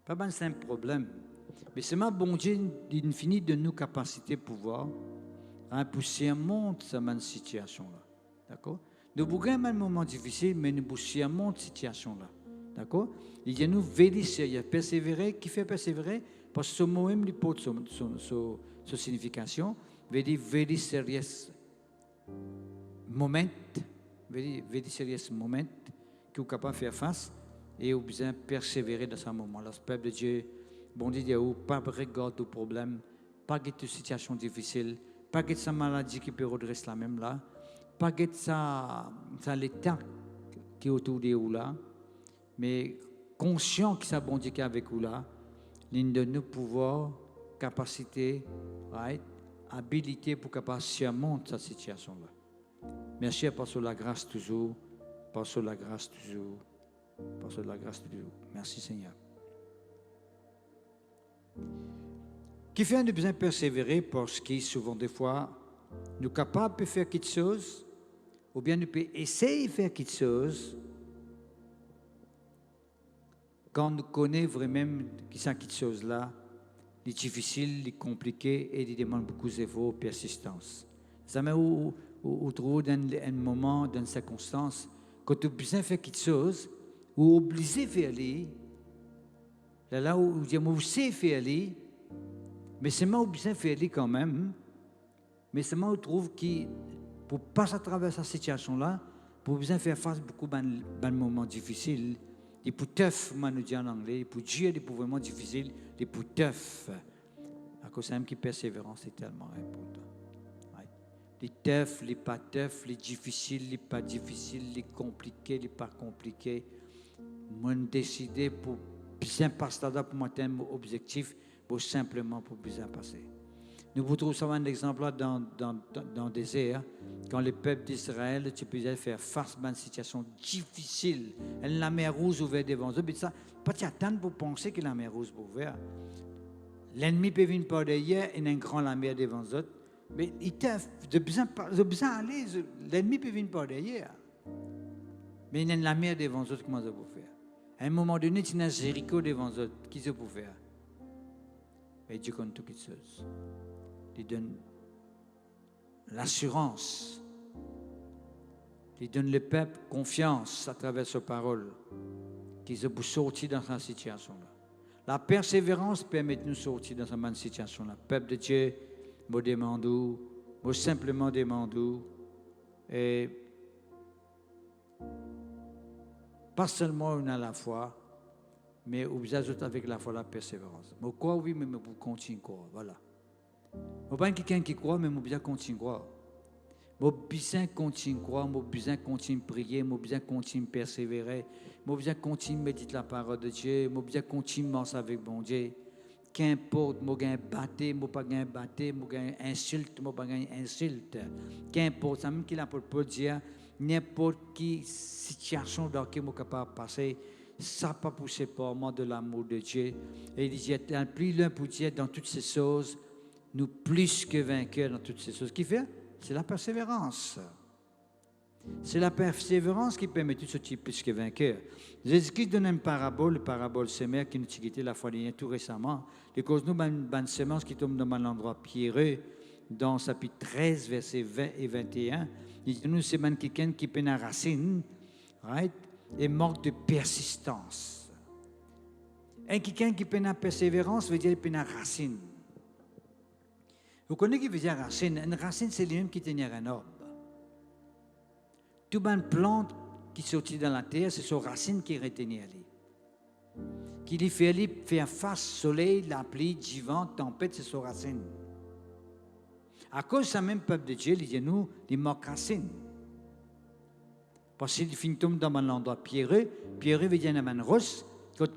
Pas un simple problème, mais c'est ma bon Dieu d'infini de nos capacités de pouvoir pousser un monde cette situation-là. D'accord? Nous avons un moment difficile, mais nous poussons un monde cette situation-là. D'accord? Il y a nous very sérieux, persévérer, qui fait persévérer parce que ce mot même il porte son signification, veut dire very serious moment. Very serious moment que vous êtes capable de faire face et vous avez besoin de persévérer dans ce moment-là. Le peuple de Dieu, bon Dieu, pas de regard au problème, pas de situation difficile, pas de sa maladie qui peut redresser la même là, pas de ça l'état qui est autour de vous là, mais conscient que ça bon Dieu qui est avec vous là, l'une de nos pouvoirs, capacité, right, habilité pour capable de surmonter cette situation-là. Merci à passer la grâce toujours, passer la grâce toujours, passer la grâce toujours. Merci Seigneur. Qui fait nous besoin persévérer parce que souvent des fois, nous sommes capables de faire quelque chose, ou bien nous pouvons essayer de faire quelque chose, quand nous connaissons vraiment que c'est quelque chose là, c'est difficile, c'est compliqué et il demande beaucoup d'efforts et de persistance. Jamais ou trouve dans un moment, dans une circonstance, quand tu as besoin de faire quelque chose, ou obligé de faire là où vous savez faire, mais c'est moi besoin de faire quand même, mais c'est moi trouve que pour passer à travers cette situation-là, pour besoin de faire face à beaucoup de moments difficiles, des pour tough, moi nous dit en anglais, pour Dieu, des pour vraiment difficiles, des pour tough. À cause de qui persévérance, c'est tellement important. Les tough, les pas tough, les difficiles, les pas difficiles, les compliqués, les pas compliqués. Moi, décidé pour bien passer là pour atteindre mon objectif, pour simplement pour bien passer. Nous vous trouvons un exemple là dans le désert, quand le peuple d'Israël, tu peux faire face à une situation difficile. La mer Rouge ouverte devant eux, mais ça, pas t'attendre pour penser que la mer Rouge est ouverte. L'ennemi peut venir par derrière et un grand la mer devant eux. Mais il t'a besoin d'aller, l'ennemi peut venir par derrière. Mais il y a la mer devant eux, comment ça peut faire? À un moment donné, il y a Jéricho devant eux, qui ça peut faire? Mais Dieu connaît toutes choses. Il donne l'assurance. Il donne le peuple confiance à travers sa parole, qu'ils ont sorti dans cette situation-là. La persévérance permet de nous sortir dans cette situation-là. Le peuple de Dieu, me demande, me simplement demande, et pas seulement une à la fois, mais vous ajoutez avec la foi la persévérance. Mais quoi, oui, mais vous continuez quoi, voilà. Je ne pas quelqu'un qui croit, mais je besoin continuer à croire. Je besoin continuer à croire, je besoin continuer à prier, je besoin continuer à persévérer, je besoin continuer à méditer la parole de Dieu, je besoin continuer à marcher avec bon Dieu. Qu'importe, je gagne battre, je pas gagne battre, je gagne insulte, je pas gagne insulte. Qu'importe, ça même qu'il a pour dire, n'importe quelle situation dans laquelle je suis capable de passer, ça n'a pas poussé par moi de l'amour de Dieu. Et il dit, plus l'un pour Dieu dans toutes ces choses, nous plus que vainqueurs dans toutes ces choses. Ce qui fait, c'est la persévérance. C'est la persévérance qui permet tout ce type plus que vainqueur. Jésus-Christ donne une parabole, la parabole sémère qui nous a quitté la fois dernière tout récemment. Et cause nous, une semence qui tombe dans un endroit pierreux, dans chapitre 13, versets 20 et 21. Il dit, nous, c'est quelqu'un qui peine à racine, right? Et manque de persistance. Et quelqu'un qui peine à persévérance veut dire peine à racine. Vous connaissez ce qui veut dire racine? Une racine, c'est lui-même qui tient un arbre. Toute une plante qui sortit dans la terre, c'est son racine qui retient ali. Qui lui fait face soleil, la pluie, du vent, tempête, c'est son racine. À cause de ça même peuple de Dieu, il dit nous, il manque racine. Parce qu'il finit dans un endroit pierreux veut dire une rose, quand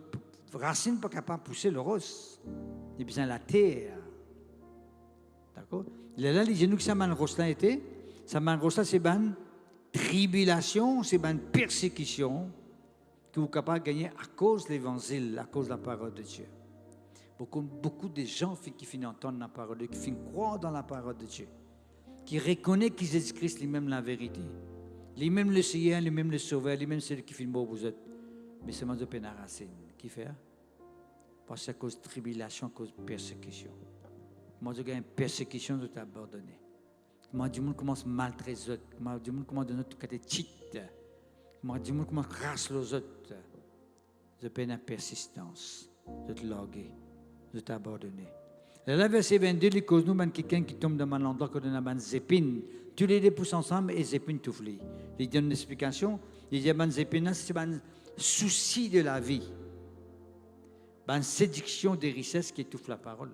racine pas capable de pousser le rose. Il a besoin de la terre. D'accord? Là, il dit nous que ça m'a rose là été, ça m'a rose là c'est une tribulation, c'est une persécution que vous êtes capable de gagner à cause de l'évangile, à cause de la parole de Dieu. Beaucoup de gens qui finissent d'entendre la parole de Dieu, qui finissent de croire dans la parole de Dieu, qui reconnaissent que Jésus-Christ lui-même la vérité, lui-même le Seigneur, lui-même le Sauveur, lui-même celui qui fait mort vous êtes. Mais c'est moi de peine à racine. Qui fait? Parce que c'est à cause de tribulation, à cause de persécution. Moi, je gagne une persécution de t'abandonner. Moi, du monde commence à maltraiter les autres. Moi, du monde commence à donner tout côté cheat. Moi, du monde commence à crasser les autres. Je peine à persistance, de te loguer, de t'abandonner. Là, verset 22, il cause nous, quelqu'un qui tombe dans un endroit qu'on a des épines. Tous les deux poussent ensemble et les épines touffent. Il donne une explication. Il dit que les épines, c'est un souci de la vie. Une séduction des richesses qui étouffe la parole.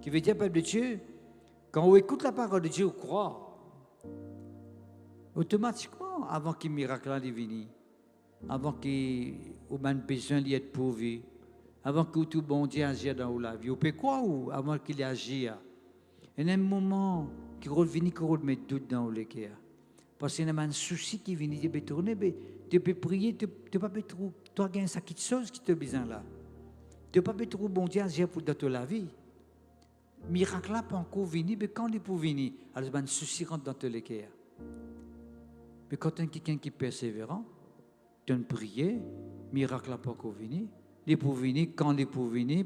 Qui veut dire, peuple de Dieu, quand on écoute la parole de Dieu, on croit. Automatiquement, avant qu'il miracle vienne, avant qu'il ait besoin d'être pourvu, avant que tout bon Dieu agisse dans la vie, on peut croire ou avant qu'il agisse. Il y a un moment qui revient, qui remet doute dans le cœur. Parce qu'il y a un souci qui vient, tu peux tourner, tu peux prier, tu ne peux pas trouver, tu as un sac de choses qui te besoin là. Tu ne peux pas trouver bon Dieu agir pour dans la vie. Miracle là pas encore venir, mais quand il peut venir, alors un souci rentre dans ton cœur. Mais quand tu as quelqu'un qui est persévérant, tu as une prière, miracle là pas encore venir. Il peut venir quand il peut venir,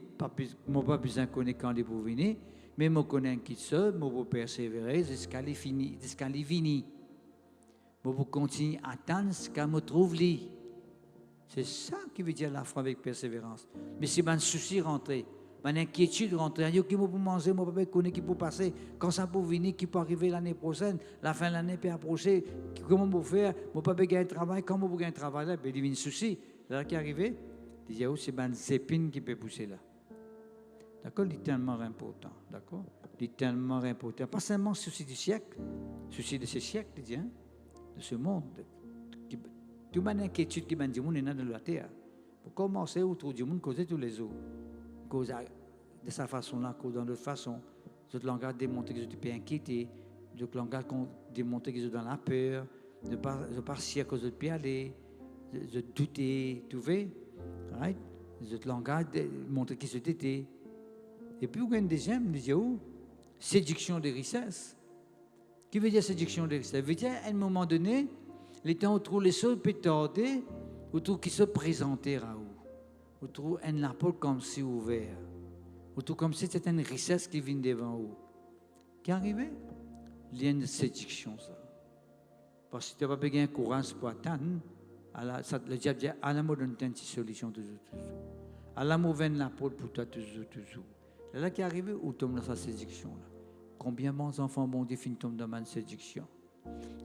moi pas besoin de connaître quand il peut venir, mais je connais qui seul, je peux persévérer jusqu'à il finit, jusqu'à il finit. Je peux continuer à attendre jusqu'à me trouver. C'est ça qui veut dire la foi avec persévérance. Mais c'est un souci rentré, une inquiétude rentrée. Il y a qui peut manger, je ne peux pas connaître qui peut passer. Quand ça peut venir, qui peut arriver l'année prochaine, la fin de l'année peut approcher. Comment je peux faire? Je ne peux pas gagner un travail. Comment je peux gagner un travail là? Il y a un souci. Là qui est arrivé, il y a aussi une épine qui peut pousser là. D'accord? C'est tellement important. D'accord? C'est tellement important. Pas seulement le souci du siècle, le souci de ce siècle, de ce monde. Toute une inquiétude qui m'a dit, on est dans la terre. Pour commencer, autour du monde, causer tous les autres. Cause de sa façon-là, cause dans d'autres façons. D'autres langages démontrent qu'ils sont inquiétés. D'autres langages démontrent qu'ils sont dans la peur. De partir à cause de ne pas aller. De douter, tu vois. Right? D'autres langages démontrent qu'ils sont têtés. Et puis, il y a une deuxième, il dit, séduction des richesses. Qui veut dire séduction des richesses? Ça veut dire, à un moment donné, les temps où trouve les choses peut tarder, où trouve qui se présenter à vous. Où trouve un appel comme si ouvert. Où trouve comme si c'était une richesse qui vient devant vous. Qui est arrivé? Il y a une séduction, ça. Parce que tu n'as pas besoin de courage pour attendre. Le diable dit, à la mode, on a une solution toujours. À la mode, vient l'appel pour toi toujours. C'est là qui est arrivé, où tombe dans sa séduction-là. Combien d'enfants, bon Dieu, finissent tomber dans une séduction?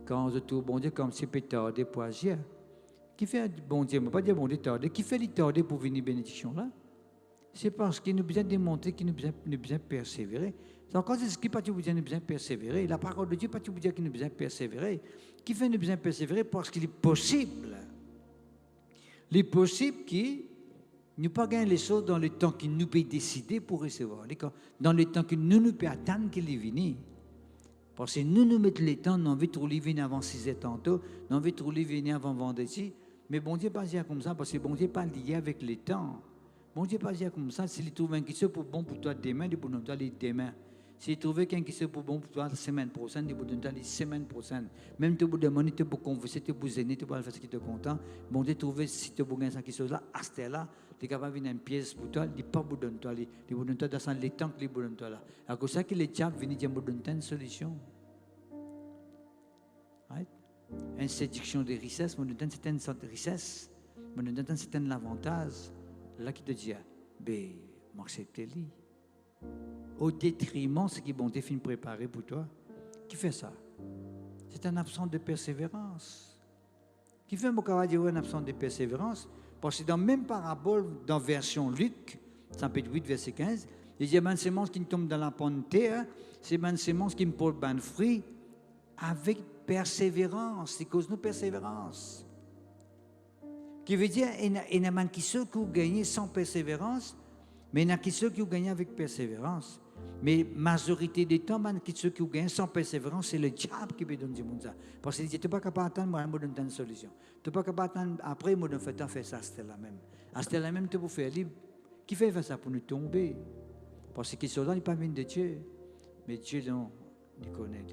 Quand je trouve bon Dieu comme si peut tarder pour agir. Qui fait bon Dieu? Je ne veux pas dire bon Dieu tarder. Qui fait les tarder pour venir bénédiction là? C'est parce qu'il nous besoin de démontrer qu'il nous besoin persévérer. C'est encore ce qui pas tu besoin de bien persévérer. La parole de Dieu pas tu dire qu'il nous besoin de persévérer. Qui fait nous besoin de persévérer parce qu'il est possible. Il est possible qu'il ne pas gagner les choses dans le temps qu'il nous peut décider pour recevoir. Dans le temps que nous peut attendre qu'il est venu. Parce que nous mettons les temps, nous envie de trouver venir avant 6 heures tantôt, nous envie de trouver venir avant vendredi. Mais bon Dieu pas dire comme ça parce que bon Dieu pas lié avec les temps. Bon Dieu pas dire comme ça. S'il trouve un qui se pour bon pour toi demain, il pour nous donner demain. S'il trouve quelqu'un qui se pour bon pour toi la semaine prochaine, il pour nous donner la semaine prochaine. Même tu pour demander, tu pour converser, tu pour zéner, tu pour faire ce qui te content. Bon Dieu trouver si tu pour gagner ça qui chose là, à ce là, tu es capable de venir une pièce pour toi, il pas pour donner toi, il pour donner toi dans les temps que il pour donner toi là. À cause ça que les diables viennent dire pour donner une solution. Right? Une séduction de richesse, me donne certaines richesses, me donne certains avantages. Là qui te dit, ben, m'accepte-les. Au détriment de ce qui bon défini préparé pour toi. Qui fait ça? C'est un absence de persévérance. Qui fait mon camarade dire une absence de persévérance? Parce que dans la même parabole, dans version Luc, chapitre 8, verset 15, il dit, c'est semence qui tombe dans la bonne terre, c'est une semence qui me porte un fruit avec persévérance. C'est cause de persévérance. Qui veut dire, il y a qui ceux qui ont gagné sans persévérance, mais il y a qui ceux qui ont gagné avec persévérance. Mais la majorité des temps, ceux qui ont gagné sans persévérance, c'est le diable qui peut donner ça. Parce qu'il dit, tu n'es pas capable d'attendre, moi, je donne une solution. Tu n'es pas capable d'attendre, après, moi, je fais ça, c'était la même. C'était la même, tu peux faire libre. Qui fait ça pour nous tomber? Parce que ceux-là, ils ne sont pas venus de Dieu. Mais Dieu, non, il connaît.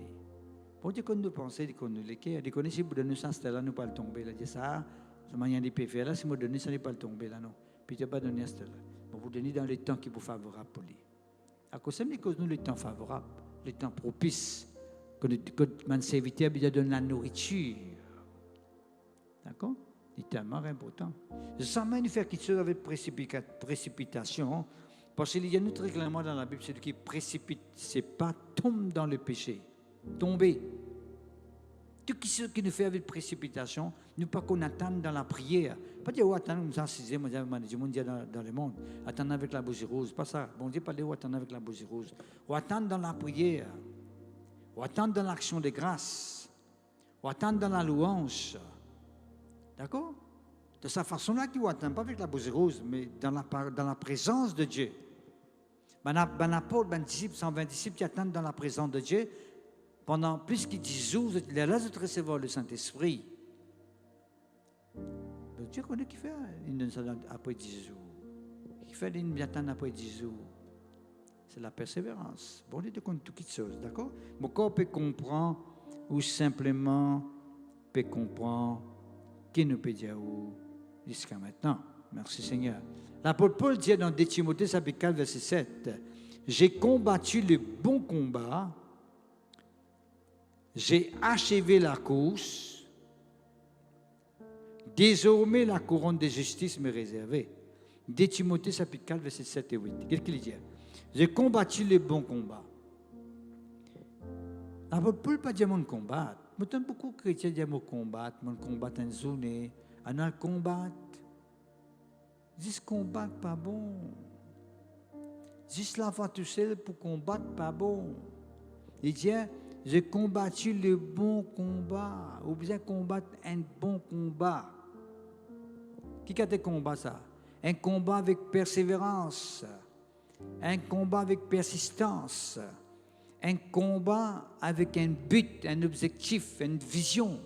Bon, Dieu connaît nos pensées, il connaît les cœurs. Il connaît si vous donnez ça, c'était là, nous ne pas le tomber. Il dit ça, c'est manière de faire là, si vous donnez ça, n'est pas le tomber là, non. Puis tu n'as pas donné ça là. Vous donnez dans les temps qui vous favorables pour lui. À cause de nous, les temps favorables, les temps propices, que mon serviteur a donné la nourriture. D'accord? C'est tellement important. Je sens même faire quelque chose avec précipitation, parce qu'il y a notre règlement dans la Bible, c'est qui précipite, c'est pas tombe dans le péché, tomber. Tout ce qui nous fait avec précipitation, nous pas qu'on attend dans la prière. Pas dire, attendre comme ça, c'est mon Dieu dans le monde. Attendre avec la bougie rose. Pas ça. Bon Dieu, pas dire, attendre avec la bougie rose. Ou attendre dans la prière. Ou attendre dans l'action de grâce. Ou attendre dans la louange. D'accord? De cette façon-là, tu attends pas avec la bougie rose, mais dans la présence de Dieu. Ben apôtre, ben disciple, 120 disciples qui attendent dans la présence de Dieu. Pendant plus que 10 jours, il est là de recevoir le Saint-Esprit. Donc, Dieu connaît qui fait. Il donne ça après 10 jours. Qui fait il attend après 10 jours. C'est la persévérance. Bon, Dieu connaît toutes les choses, d'accord? Mon corps peut comprendre ou simplement peut comprendre qui nous peut dire jusqu'à maintenant. Merci Seigneur. L'apôtre Paul dit dans 2 Timothée, chapitre 4, verset 7, « J'ai combattu le bon combat. J'ai achevé la course. Désormais, la couronne de justice m'est réservée. » 2 Timothée, chapitre 4, versets 7 et 8. Qu'est-ce qu'il dit? J'ai combattu le bon combat. L'apôtre Paul pas dire mon combat. Maintenant, beaucoup de chrétiens disent mon combat une journée. On a le combat. Juste combat, pas bon. Juste la fois tout seul pour combattre, pas bon. Il dit, j'ai combattu le bon combat. Ou bien combattre un bon combat. Qui a des combats ça? Un combat avec persévérance. Un combat avec persistance. Un combat avec un but, un objectif, une vision.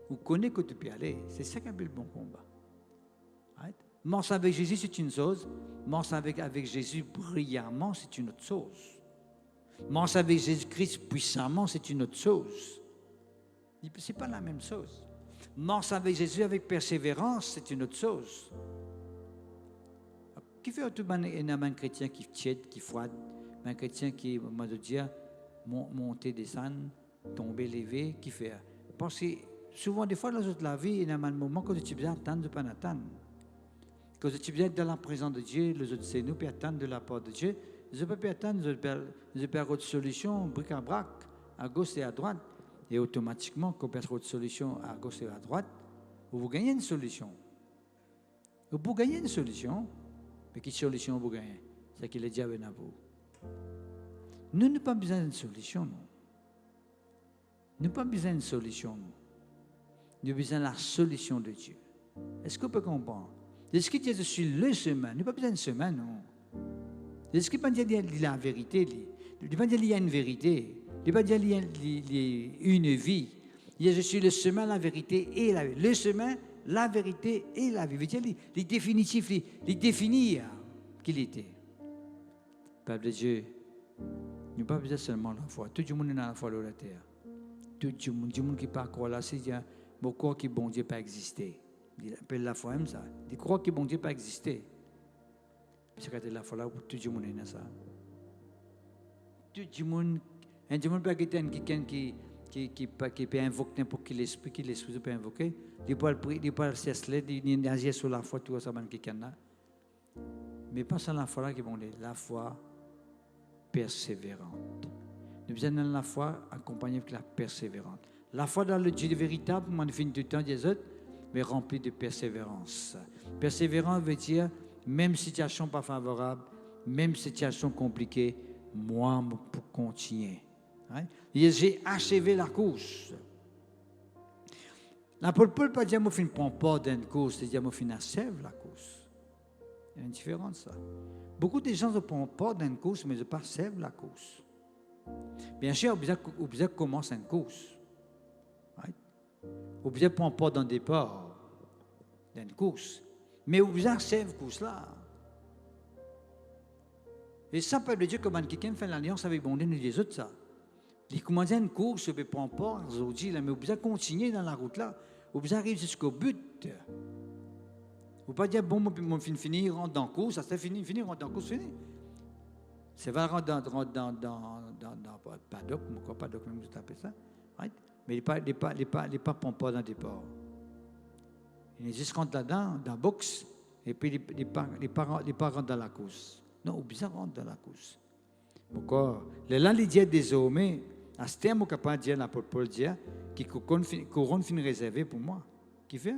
Vous connaissez que tu peux aller. C'est ça qui appelle le bon combat. Right? Marcher avec Jésus, c'est une chose. Marcher avec Jésus brillamment, c'est une autre chose. Marcher avec Jésus-Christ puissamment, c'est une autre chose. Ce n'est pas la même chose. Marcher avec Jésus avec persévérance, c'est une autre chose. Qui fait un chrétien qui tiède, qui froide, un chrétien qui, on va dire, monter, descendre, tomber, lever, qui fait? Parce que souvent, des fois, dans la vie, il y a un moment que tu peux attendre, tu peux pas attendre. Quand tu peux être dans la présence de Dieu, les autres, c'est nous, puis attendre de la part de Dieu. Je ne peux pas attendre, je peux faire autre solution, bric à brac, à gauche et à droite. Et automatiquement, quand on fait autre solution à gauche et à droite, vous gagnez une solution. Vous gagnez une solution, mais quelle solution vous gagnez? C'est que le diable est à vous. Nous n'avons pas besoin d'une solution, non. Nous n'avons pas besoin d'une solution, non. Nous avons besoin de la solution de Dieu. Est-ce qu'on peut comprendre? Est-ce que Dieu je suis le chemin? Nous n'avons pas besoin de chemin, non. Est-ce qu'il n'y a pas la vérité? Il n'y a pas qu'il y a une vérité. Il n'y a pas qu'il y a une vie. Il y a je suis le chemin, la vérité et la vie. Le chemin, la vérité et la vie. Il veut dire les définitifs, les définir qu'il était. Peuple de Dieu, nous n'avons pas besoin seulement de la foi. Tout le monde est dans la foi de la terre. Tout le monde qui part croire là, c'est dire, bon, croire que bon Dieu pas existé. Il appelle la foi comme ça. Il croit que bon Dieu pas existé. C'est quand la foi là, tout le monde est dans ça. Tout le monde peut être quelqu'un qui peut invoquer n'importe quel esprit, qui l'esprit peut invoquer. Il peut pas cesser, il agir sur la foi, tout ça, quelqu'un là. Mais pas sur la foi là qui est bon, la foi persévérante. Nous avons besoin de la foi accompagnée avec la persévérance. La foi dans le Dieu véritable, on finit du temps des autres, mais remplie de persévérance. Persévérance veut dire, même situation pas favorable, même situation compliquée, moi, pour continuer. Hein? J'ai achevé la course. L'apôtre Paul ne pas dire que je ne prends pas d'une course, c'est-à-dire que je achève la course. Il y a une différence, ça. Beaucoup de gens ne prennent pas d'une course, mais ils ne pas achèvent la course. Bien sûr, on besoin commencer une course. Right? On besoin prendre pas dans le départ d'une course, mais on besoin achève la course là. Et ça peut dire que quand quelqu'un fait l'alliance avec bon Dieu, nous les autres ça. Il commence une course, on ne prend pas aujourd'hui, mais on besoin continuer dans la route là. On besoin arriver jusqu'au but. On ne peut pas dire bon, on finir, rentre dans la course, ça c'est fini, rentre dans la course, fini. C'est va rentrer dans paddock, pourquoi paddock, même vous appelez ça, right? Mais il n'est pas dans le départ. Il juste rentre là-dedans, dans la boxe, et puis il n'est pas rentre dans la course. Non, ou bien rentre dans la course. Pourquoi? Là, il dit désormais, à ce terme, on est capable de dire, l'apôtre Paul dit, qui couronne fin réservé pour moi. Qui fait?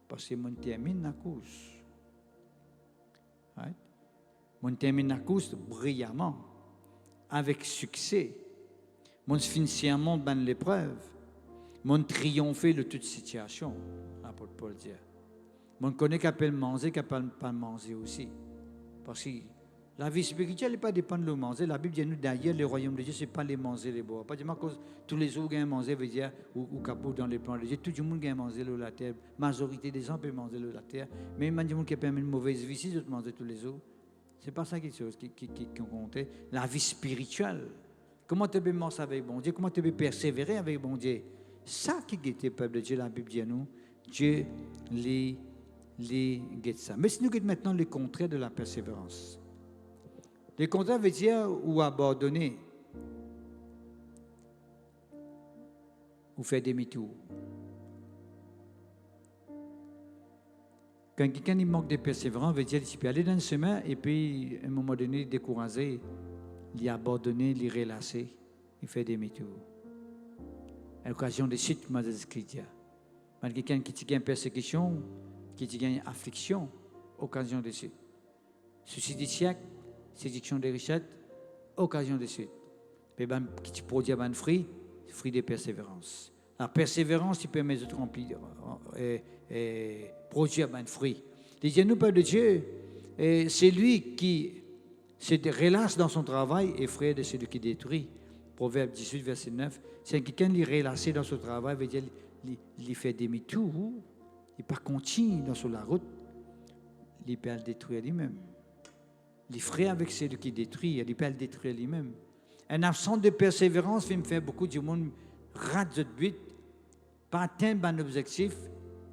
Parce que mon termine la course. Right? Mon termine la course brillamment, avec succès. Mon financièrement dans l'épreuve. Mon triompher de toute situation, l'apôtre Paul dit. Mon connaît qu'appelle manger, qu'appelle pas manger aussi. Parce que la vie spirituelle n'est pas dépendre de le manger. La Bible dit nous d'ailleurs, le royaume de Dieu, ce n'est pas les manger, les boire. Pas dire que tous les jours gagnent manger, veut dire, ou capot dans les plans de Dieu. Tout le monde gagne manger la terre. La majorité des gens peuvent manger la terre. Mais il y a des gens qui permettent une mauvaise vie si ils manger tous les jours. Ce n'est pas ça qui compte. La vie spirituelle. Comment tu peux manger avec bon Dieu? Comment tu peux persévérer avec bon Dieu? Ça qui est le peuple de Dieu, la Bible dit à nous. Dieu les guette ça. Mais si nous guette maintenant le contraire de la persévérance. Le contraire veut dire ou abandonner, ou faire demi-tour. Quand quelqu'un il manque de persévérance, veut dire qu'il peut aller dans le chemin et puis à un moment donné décourager, il abandonner, il relasser, il fait demi-tour. À l'occasion de chutes, comme des Écritures. Quand quelqu'un qui gagne persécution, qui gagne affliction, occasion de chute. Souci du siècle, séduction des richesses, occasion de chute. Et qui produit un fruit de persévérance. La persévérance, qui permet de remplir et produire un fruit. Les nous peuple de Dieu, c'est lui qui se relâche dans son travail et frère de celui qui détruit. Proverbe 18, verset 9. C'est quelqu'un qui est relâché dans son travail, veut dire il fait demi-tour, il pas continue dans la route, il peut le détruire lui-même. Les frères avec celui qui détruit, il peut le détruire lui-même. Un absence de persévérance fait beaucoup de monde rate de but, pas atteindre un objectif,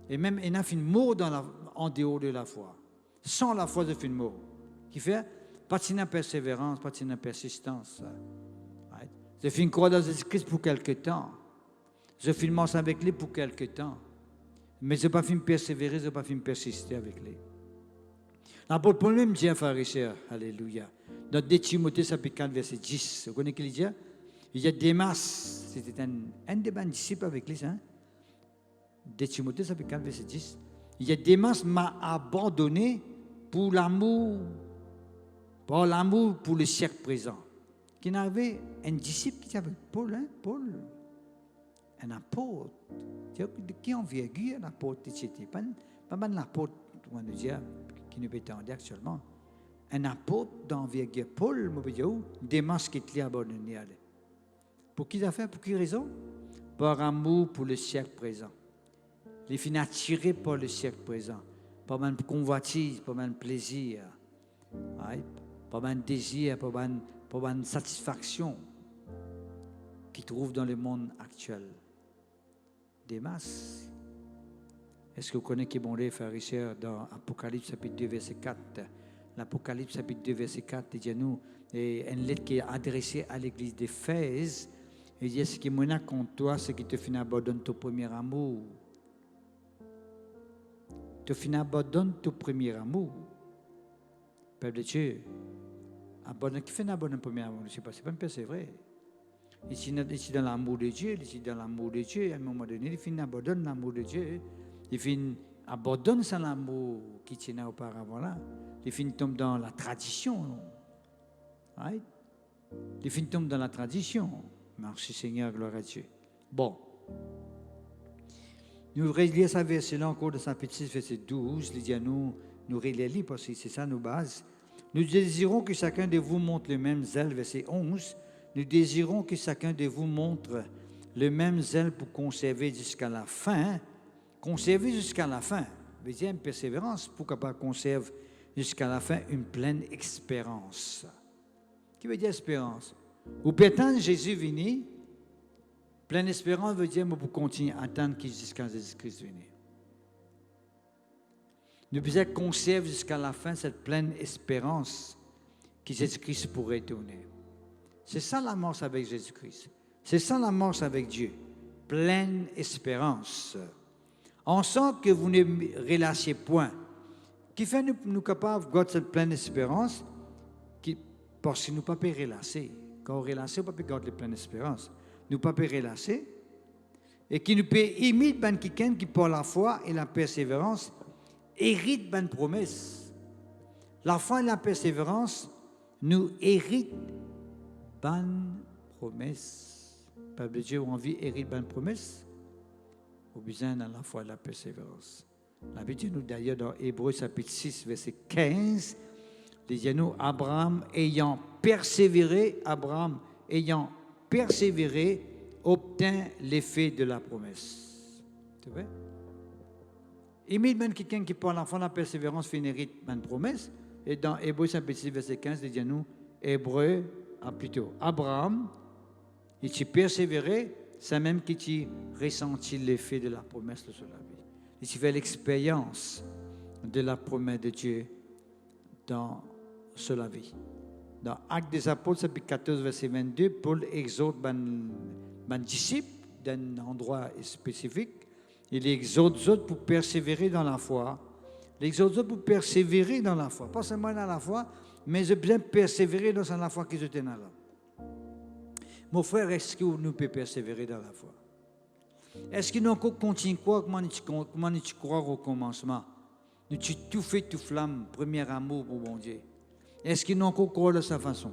et même il a fait mort en dehors de la foi. Sans la foi, il fait mort. Qui fait pas de persévérance, pas de persistance. Je fais croire dans Jésus-Christ pour quelque temps. Je filme avec lui pour quelque temps. Mais je ne pas persévérer, je ne pas persister avec lui. L'apôtre Paul même dit à Pharisien, alléluia. Dans 2 Timothée, chapitre 4, verset 10, vous connaissez qu'il dit? Il y a Démas, c'était un des disciples avec lui, hein? 2 Timothée, chapitre 4, verset 10. Il y a Démas m'a abandonné pour l'amour, pour le siècle présent. Qu'il y avait un disciple qui s'appelait Paul, un apôtre. Qui envergure un apôtre, c'était pas un apôtre, on va dire, qui nous est actuellement. Un apôtre d'envergure. Paul, je vais dire, Démas qui est abandonné. Pour qui il a fait? Pour quelle raison? Par amour pour le siècle présent. Il finit attiré par le siècle présent. Par un convoitise, par un plaisir, par un désir, par une satisfaction qu'il trouve dans le monde actuel. Démas. Est-ce que vous connaissez qui est bon les frères et sœurs dans Apocalypse chapitre 2 verset 4? L'Apocalypse chapitre 2 verset 4 il dit à nous, et une lettre qui est adressée à l'église d'Éphèse. Il dit, ce qui est mon contre toi, c'est que tu finis abandonne ton premier amour. Tu finis abandonne ton premier amour. Peuple de Dieu, qui fait abandonne ton premier amour? Je ne sais pas, c'est pas un peu, c'est vrai. Ici dans l'amour de Dieu, à un moment donné, il finit abandonne l'amour de Dieu. Il finit abandonne son amour qui tenait auparavant là. Il finit tombe dans la tradition. Right? Il finit tombe dans la tradition. Merci Seigneur, gloire à Dieu. Bon. Nous relisons ce verset-là encore de Saint Petit, verset 12. Il dit à nous relisons parce que c'est ça nos bases. Nous désirons que chacun de vous montre le même zèle, verset 11. Nous désirons que chacun de vous montre le même zèle pour conserver jusqu'à la fin. Conserver jusqu'à la fin. Veut dire une persévérance pour qu'on conserve jusqu'à la fin une pleine espérance. Qui veut dire espérance? Ou peut-être Jésus venu, pleine espérance veut dire pour continuer à attendre jusqu'à Jésus-Christ vienne. Nous devons conserver jusqu'à la fin cette pleine espérance que Jésus-Christ pourrait donner. C'est ça l'amorce avec Jésus-Christ. C'est ça l'amorce avec Dieu. Pleine espérance. On sent que vous ne relâchez point. Qui fait nous capables de garder cette pleine espérance parce que nous ne pouvons pas relâcher. Quand on relâche, on ne peut pas garder la pleine espérance. Nous ne pouvons pas relâcher. Et qui nous peut imiter quelqu'un qui, par la foi et la persévérance, hérite d'une promesse. La foi et la persévérance nous héritent d'une promesse. Peuple de Dieu, on vit hérite d'une promesse. Au besoin dans la foi et la persévérance. La Bible dit nous d'ailleurs dans Hébreux chapitre 6, verset 15, il dit nous Abraham ayant persévéré, obtint l'effet de la promesse. Tu vois? Imite même quelqu'un qui par la foi et la persévérance fait une hérite une promesse. Et dans Hébreux chapitre 6, verset 15, il dit nous Abraham, il s'est persévéré, c'est même qu'il a ressenti l'effet de la promesse de la vie. Il s'est fait l'expérience de la promesse de Dieu dans la vie. Dans Actes des Apôtres, chapitre 14, verset 22, Paul exhorte les disciples d'un endroit spécifique. Il exhorte les autres pour persévérer dans la foi. Il exhorte les autres pour persévérer dans la foi. Pas seulement dans la foi, mais je bien persévérer dans la foi qu'ils étaient là. Mon frère, est-ce que nous pouvons persévérer dans la foi? Est-ce que nous continuons à croire comment nous croire au commencement? Nous avons tout fait, tout flamme, premier amour pour mon Dieu. Est-ce que nous croire de sa façon?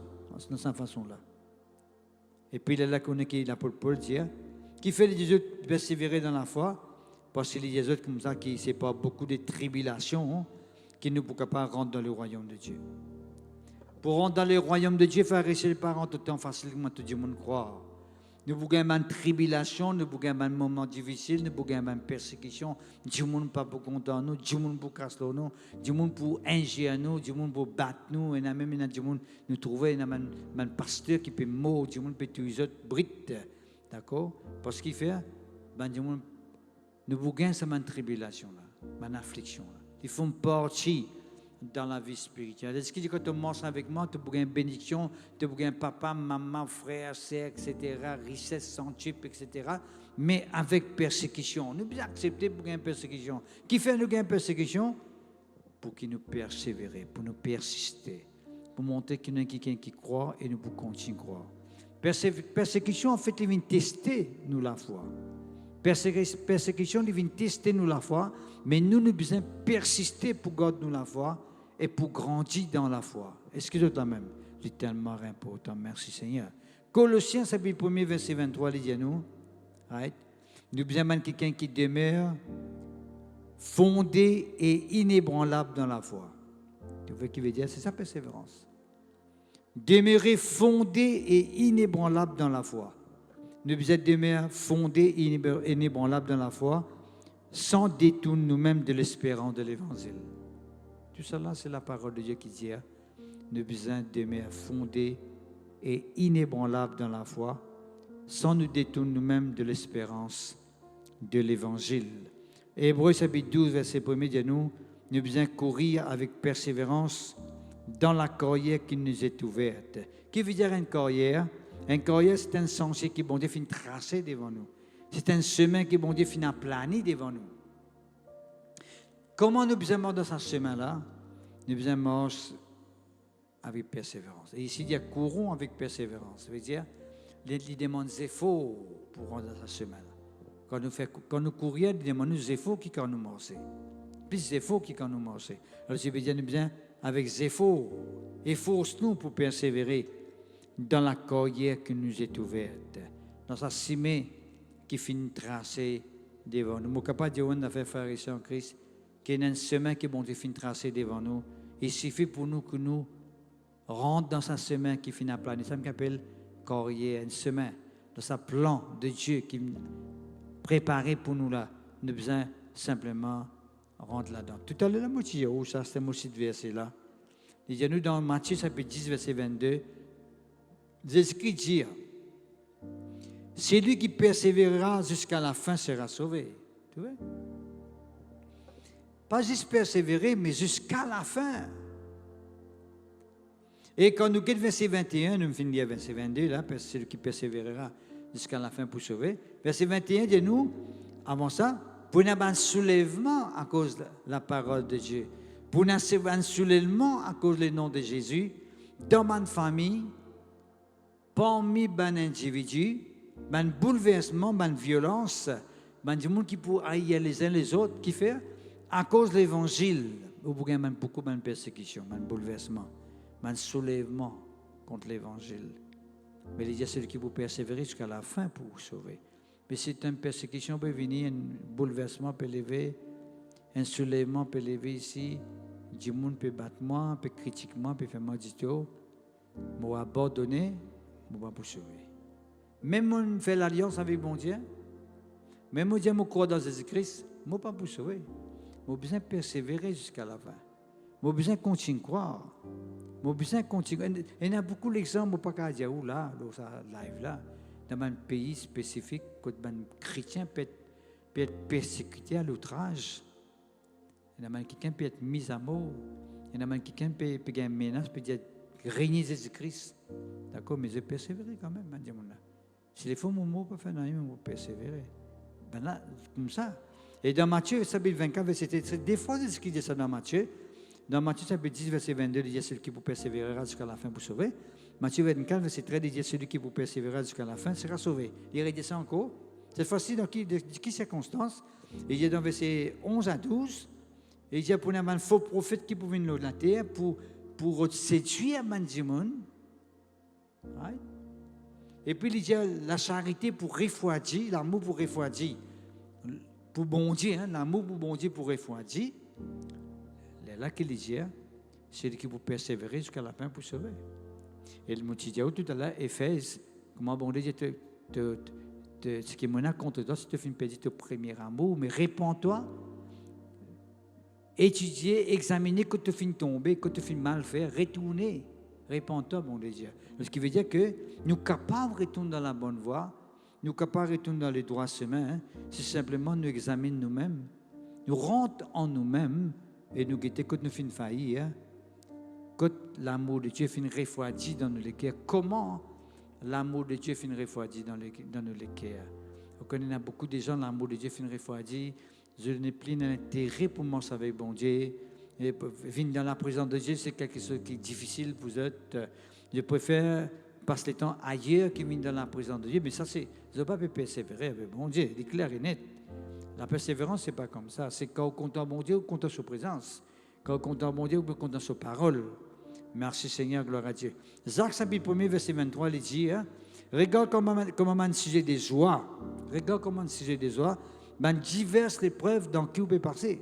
De sa façon-là. Et puis, il est là qu'on est l'apôtre Paul dit, qui fait les autres persévérer dans la foi, parce qu'il y a des autres comme ça qui ne pas beaucoup de tribulations, qui ne pourraient pas rentrer dans le royaume de Dieu. Pour rentrer dans le royaume de Dieu, il faut rester les parents tout le temps facilement, tout le monde croit. Nous avons une tribulation, nous avons un moment difficile, nous avons une persécution. Dieu ne peut pas content nous, Dieu ne peut pas casser nous, Dieu ne peut pas ingérer nous, Dieu ne peut pas battre nous. Et même Dieu nous trouver un pasteur qui peut mourir, Dieu ne peut pas tuer les autres brites. D'accord? Parce qu'il fait, nous avons une tribulation, une affliction. Ils font partie dans la vie spirituelle. Est-ce qu'il dit que tu marches avec moi, tu as une bénédiction, tu as un papa, maman, frère, sœur, etc., richesse, centuple, etc., mais avec persécution. Nous devons accepter pour une persécution. Qui fait nous une persécution? Pour qu'il nous persévérer, pour nous persister, pour montrer qu'il y a quelqu'un qui croit et nous pouvons continuer à croire. Persécution, en fait, il vient tester nous la foi. Persécution, il vient tester nous la foi, mais nous devons persister pour garder nous la foi et pour grandir dans la foi. Est-ce que c'est la même? c'est tellement important. Merci Seigneur. Colossiens, chapitre 1er, verset 23, il dit à nous, right? Nous avons besoin de quelqu'un qui demeure fondé et inébranlable dans la foi. Tu vois ce qu'il veut dire? C'est ça, persévérance. Demeurer fondé et inébranlable dans la foi. Nous avons besoin de demeurer fondé et inébranlable dans la foi, sans détourner nous-mêmes de l'espérance de l'Évangile. Tout cela, c'est la parole de Dieu qui dit, nous avons besoin de demeurer fondé et inébranlable dans la foi, sans nous détourner nous-mêmes de l'espérance de l'Évangile. Hébreux chapitre 12, verset 1er dit à nous, nous avons besoin de courir avec persévérance dans la carrière qui nous est ouverte. Qui veut dire une carrière? Une carrière, c'est un sentier qui bon Dieu finit tracé devant nous. C'est un chemin qui bon Dieu finit plané devant nous. Comment nous besoin marcher dans ce chemin-là? Nous besoin marcher avec persévérance. Et ici, il y a courons avec persévérance. Ça veut dire, il demande des efforts pour rentrer dans ce chemin-là. Quand nous courions, il demande des efforts qui quand nous marchons. Plus d'efforts qui quand nous marchons. Alors, ça veut dire, nous besoin avec des efforts. Efforce-nous pour persévérer dans la carrière qui nous est ouverte. Dans sa cimée qui finit tracée devant nous. Je ne suis pas capable de dire à frères et sœurs en Christ qu'il y a un chemin qui bon Dieu finit tracé devant nous. Il suffit pour nous que nous rentrions dans ce chemin qui finit à planer. Ça m'appelle carrière, un chemin, dans ce plan de Dieu qui est préparé pour nous là. Nous avons besoin simplement rentrer là-dedans. Tout à l'heure, la moitié, où ça, c'est moitié de verset là. Il y a nous dans Matthieu, chapitre 10, verset 22, Jésus-Christ dit, celui qui persévérera jusqu'à la fin sera sauvé. Tu vois? Pas juste persévérer, mais jusqu'à la fin. Et quand nous quittons verset 21, nous finissons verset 22, là, celui qui persévérera jusqu'à la fin pour sauver. Verset 21 dit nous, avant ça, pour nous avoir un soulèvement à cause de la parole de Dieu, pour nous avoir un soulèvement à cause du nom de Jésus, dans ma famille, parmi les individus, un bouleversement, une violence, des gens qui pour haïr les uns les autres, qui fait à cause de l'évangile, il y a beaucoup de persécution, un bouleversement, un soulèvement contre l'évangile. Mais il y a celui qui peut persévérer jusqu'à la fin pour vous sauver. Mais c'est une persécution peut venir, un bouleversement peut lever, un soulèvement peut lever ici, du monde peut battre moi, peut critiquer moi, peut faire moi du tout, moi abandonner, moi pour sauver. Même on fait l'alliance avec mon Dieu, même on dit je crois dans Jésus-Christ, moi pas pour sauver. Moi besoin persévérer jusqu'à la fin. Moi besoin continuer à croire. Moi besoin continuer. Il y a beaucoup d'exemples pas qu'à dire là, dans ce live là, dans un pays spécifique, quand un chrétien peut être persécuté à l'outrage. Il y a quelqu'un peut être mis à mort. Il y a quelqu'un peut avoir une menace, peut dire régner Jésus-Christ. D'accord, mais je persévérer quand même, là. Si les faux mots peuvent faire rien, on va persévérer. Ben là, comme ça. Et dans Matthieu, chapitre 24, verset 13, des fois, c'est ce qu'il dit ça dans Matthieu. Dans Matthieu, chapitre 10, verset 22, il dit celui qui vous persévérera jusqu'à la fin pour sauver. Matthieu 24, verset 13, il dit celui qui vous persévérera jusqu'à la fin sera sauvé. Il redit ça encore. Cette fois-ci, dans qui circonstance? Il dit dans verset 11 à 12, il dit pour un faux prophète qui pouvait venir de la terre pour séduire les gens. Right? Et puis il dit la charité pour refroidir, l'amour pour refroidir. Pour bon Dieu, l'amour pour bon Dieu pour refroidir. C'est là qu'il dit, c'est lui qui vous persévérer jusqu'à la fin pour sauver. Et le mot dit tout à l'heure, Éphèse, comment bon Dieu ce qui est mené contre toi, si tu fais une perdre ton premier amour, mais réponds-toi, étudier, examiner, quand tu finis tomber, quand tu finis mal faire, retourner, réponds-toi, bon Dieu. Ce qui veut dire que nous sommes capables de retourner dans la bonne voie, nous sommes capables de retourner dans les droits chemins, c'est simplement nous examiner nous-mêmes, nous rentrons en nous-mêmes et nous guetter quand nous finissons faillir, quand l'amour de Dieu finit refroidi dans nos cœurs. Comment l'amour de Dieu finit refroidi dans nos cœurs? On connaît beaucoup de gens, l'amour de Dieu finit refroidi. Je n'ai plus d'intérêt pour moi avec bon Dieu. Et venir dans la présence de Dieu, c'est quelque chose qui est difficile pour vous. Je préfère passer le temps ailleurs que venir dans la présence de Dieu. Mais ça, c'est, je ne peux pas persévérer avec bon Dieu. Il est clair et net. La persévérance, ce n'est pas comme ça. C'est quand on compte en bon Dieu, on compte en sa présence. Quand on compte en bon Dieu, on compte en sa parole. Merci Seigneur, gloire à Dieu. Jacques chapitre 1er, verset 23, il dit, hein, regarde comment man sujet des joies. Regarde comment man sujet des joies. Ben diverses épreuves dans qui vous pouvez passer.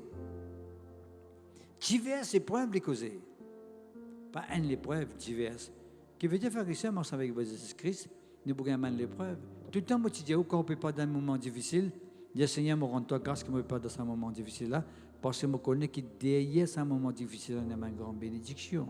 Diverses épreuves les causer. Pas une épreuve, diverses. Qui veut dire faire ici, moi, avec Jésus-Christ, nous pouvons mener l'épreuve. Tout le temps, moi, tu dis, quand on ne peut pas dans un moment difficile, dis, Seigneur, me rends-toi grâce que je ne peux pas dans ce moment difficile-là, parce que je connais que derrière ce moment difficile, on a une grande bénédiction.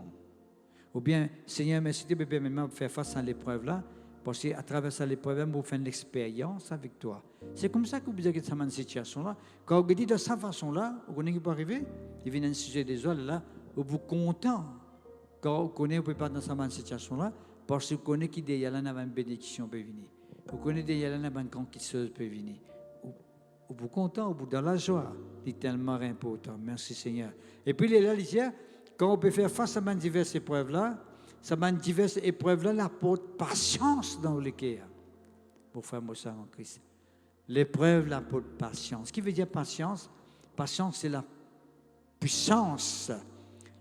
Ou bien, Seigneur, merci de me permettre de faire face à l'épreuve-là, parce qu'à travers cette épreuve, vous faites l'expérience avec toi. C'est comme ça que vous avez cette situation-là. Quand vous dites de cette façon-là, vous connaissez qui peut arriver, il vient un sujet des oies, là, où vous êtes content. Quand vous connaissez, vous ne pouvez pas dans cette situation-là, parce que vous connaissez qu'il y a une bénédiction peut venir. Vous connaissez qu'il y a une conquisteuse peut venir. Vous êtes content, vous êtes dans la joie. C'est tellement important. Merci Seigneur. Et puis, il est là, il dit, quand on peut faire face à ces diverses épreuves-là, ces diverses épreuves-là, l'apporte patience dans le cœur. Pour faire ça en Christ. L'épreuve l'apporte patience. Ce qui veut dire patience? Patience, c'est la puissance,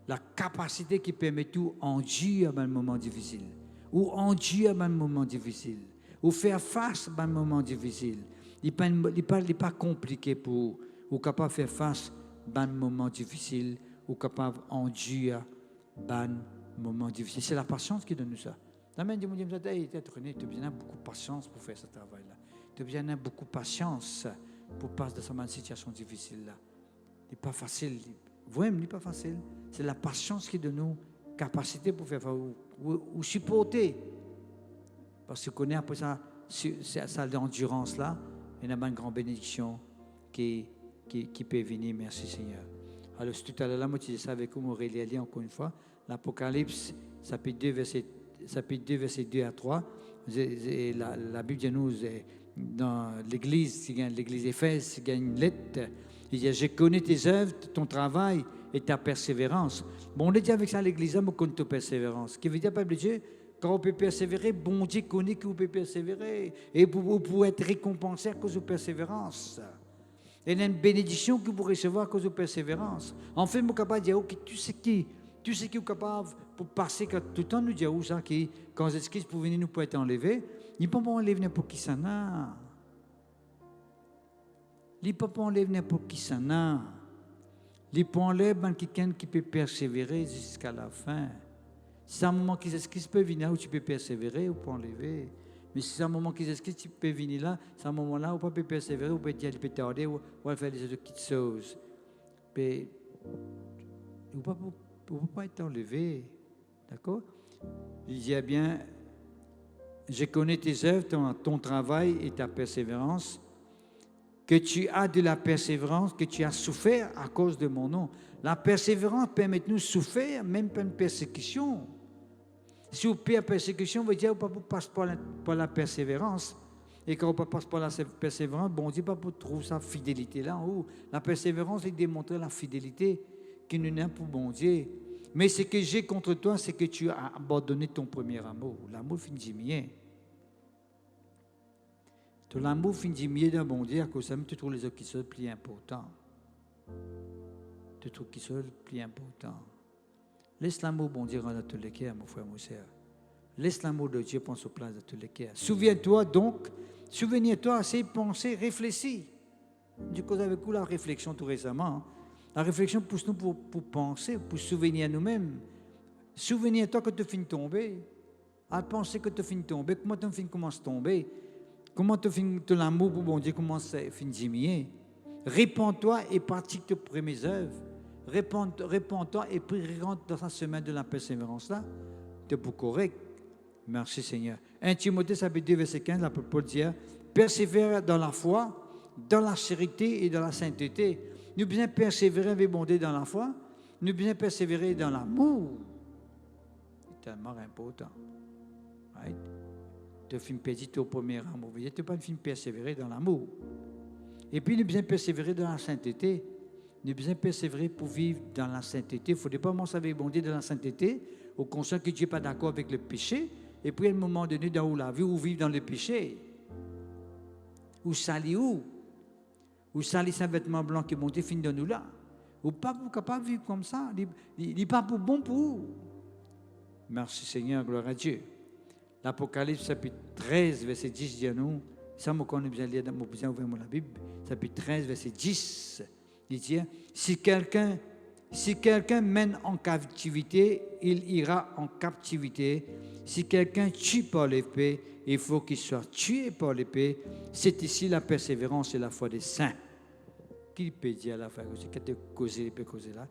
la capacité qui permet tout endurer à un moment difficile. Ou endurer à un moment difficile. Ou faire face à un moment difficile. Il n'est pas compliqué pour ou capable de faire face à un moment difficile ou capable d'endurer un moment difficile. C'est la patience qui donne nous ça. La main du monde dit, tu as besoin de beaucoup de patience pour faire ce travail-là. Tu as besoin de beaucoup de patience pour passer dans cette situation difficile-là. Ce n'est pas facile. Vraiment, ce n'est pas facile. C'est la patience qui donne nous capacité pour faire ou supporter. Parce qu'on est après ça, cette endurance-là, il y a une grande bénédiction qui peut venir. Merci Seigneur. Alors, tout à l'heure, moi, je disais ça avec vous, Aurélie, encore une fois. L'Apocalypse, chapitre 2, verset 2 à 3. La Bible dit nous, dans l'Église Éphèse, il y a une lettre. Il dit, je connais tes œuvres, ton travail et ta persévérance. Bon, on est dit avec ça à l'Église, on connaît ta persévérance. Ce qui veut dire, Peuple de Dieu, quand on peut persévérer, bon Dieu connaît que vous pouvez persévérer. Et vous pouvez être récompensé à cause de persévérance. Il y a une bénédiction que vous recevez à cause de persévérance. En fait, je suis capable de dire que tu sais qui est capable pour passer tout le temps nous dire ça qui quand Jésus-Christ pour venir nous pour être enlevé, il ne peut pas enlever n'importe qui ça n'a. Il ne peut pas enlever n'importe qui ça n'a. Il peut enlever quelqu'un qui peut persévérer jusqu'à la fin. Si c'est un moment que Jésus-Christ peut venir où tu peux persévérer ou peut enlever. Mais si c'est un moment que Jésus-Christ tu peux venir là, c'est un moment-là où tu peux persévérer, ou peut dire il peut tarder, ou faire des autres petites choses. Mais il ne peut pas être enlevé. D'accord? Il dit bien, je connais tes œuvres, ton travail et ta persévérance, que tu as de la persévérance, que tu as souffert à cause de mon nom. La persévérance permet de nous souffrir, même pas une persécution. Si vous pire persécution, vous dire qu'on ne passe pas par la persévérance. Et quand on ne passe pas par la persévérance, bon Dieu pas pour trouver sa fidélité là en haut. La persévérance, c'est démontrer la fidélité qui nous est pour bon Dieu. Mais ce que j'ai contre toi, c'est que tu as abandonné ton premier amour. L'amour finit mien. Ton amour finit mieux d'un bon Dieu, à cause de ça, tu trouves les autres qui sont plus importants. Tu trouves qui sont plus importants. Laisse l'amour bon Dieu rendre à tous les cœurs, mon frère, mon soeur. Laisse l'amour de Dieu prendre sa place dans tous les cœurs. Souviens-toi, assez penser, réfléchis. Du coup, avec vous, la réflexion tout récemment. La réflexion pousse nous pour penser, pour se souvenir à nous-mêmes. Souviens-toi que tu finis de tomber. À penser que tu finis de tomber. Comment tu commences à tomber? Comment tu finis de l'amour pour bon Dieu commence à finir de diminuer? Répands-toi et pratique tes premières œuvres. Répands-toi et puis rentre dans sa semaine de la persévérance-là. Tu es pour correct. Merci Seigneur. 1 Timothée, chapitre 2, verset 15, l'apôtre Paul dit, persévère dans la foi, dans la charité et dans la sainteté. Nous bien persévérer avec bonté dans la foi, nous bien persévérer dans l'amour. C'est tellement important. Right? Tu finis petit au premier amour. Tu ne pas finis persévérer dans l'amour. Et puis nous bien persévérer dans la sainteté. Nous bien persévérer pour vivre dans la sainteté. Il ne faudrait pas commencer avec bonté dans la sainteté, au conscient que Dieu n'est pas d'accord avec le péché, et puis à un moment donné, dans la vie, ou vivre dans le péché. Ou salir où? Ou salir un vêtement blanc qui est monté fin de nous là. Ou pas pour capable de vivre comme ça. Il n'est pas pour bon pour vous. Merci Seigneur, gloire à Dieu. L'Apocalypse chapitre 13, verset 10 dit à nous, ça me connaît bien lire dans mon besoin ouvrir la Bible, chapitre 13, verset 10, il dit, si quelqu'un mène en captivité, il ira en captivité. Si quelqu'un tue par l'épée, il faut qu'il soit tué par l'épée. C'est ici la persévérance et la foi des saints. Qui peut dire la foi? Qui peut causer là?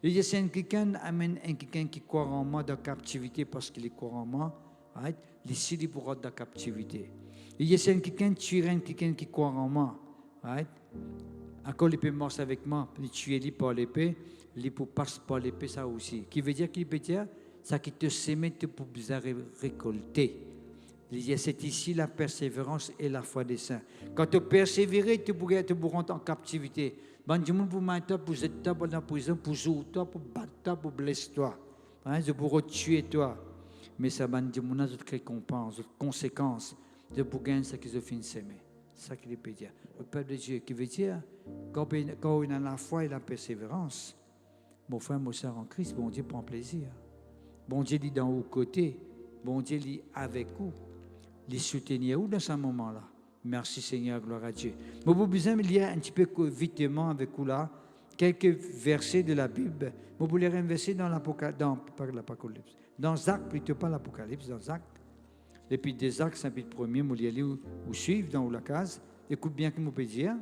Il dit, si quelqu'un amène quelqu'un qui croit en moi dans la captivité parce qu'il croit en moi, right? Ici, il pourra dans la captivité. Il dit, si quelqu'un tuerait quelqu'un qui croit en moi, right? Encore il peut mort avec moi, il tuer par l'épée, il peut passer par l'épée ça aussi. Qui veut dire qu'il peut dire ça qui te sème pour bien récolter. Il dit, c'est ici la persévérance et la foi des saints. Quand tu persévères, tu pourras te rendre en captivité. Bon, du monde pour mettre pour jeter dans la prison, pour jouer toi, pour battre, pour blesser toi, pour tuer toi. Mais ça va du monde d'autres récompenses, d'autres conséquences de pour gagner ce qu'ils ont fini de s'aimer. C'est ça qu'il peut dire. Le peuple de Dieu, qui veut dire quand on a la foi et la persévérance, mon frère, mon soeur en Christ, bon Dieu prend plaisir. Bon Dieu dit dans vos côtés, bon Dieu dit avec vous. Les soutenir où dans ce moment-là? Merci Seigneur, gloire à Dieu. Mais vous besoin de lire un petit peu vitement avec vous là, quelques versets de la Bible. Vous voulez renverser dans l'Apocalypse. Dans Actes, plutôt pas l'Apocalypse, dans Actes. L'épître des Actes, chapitre 1er, vous allez ou suivre dans la case. Écoute bien ce que vous pouvez dire.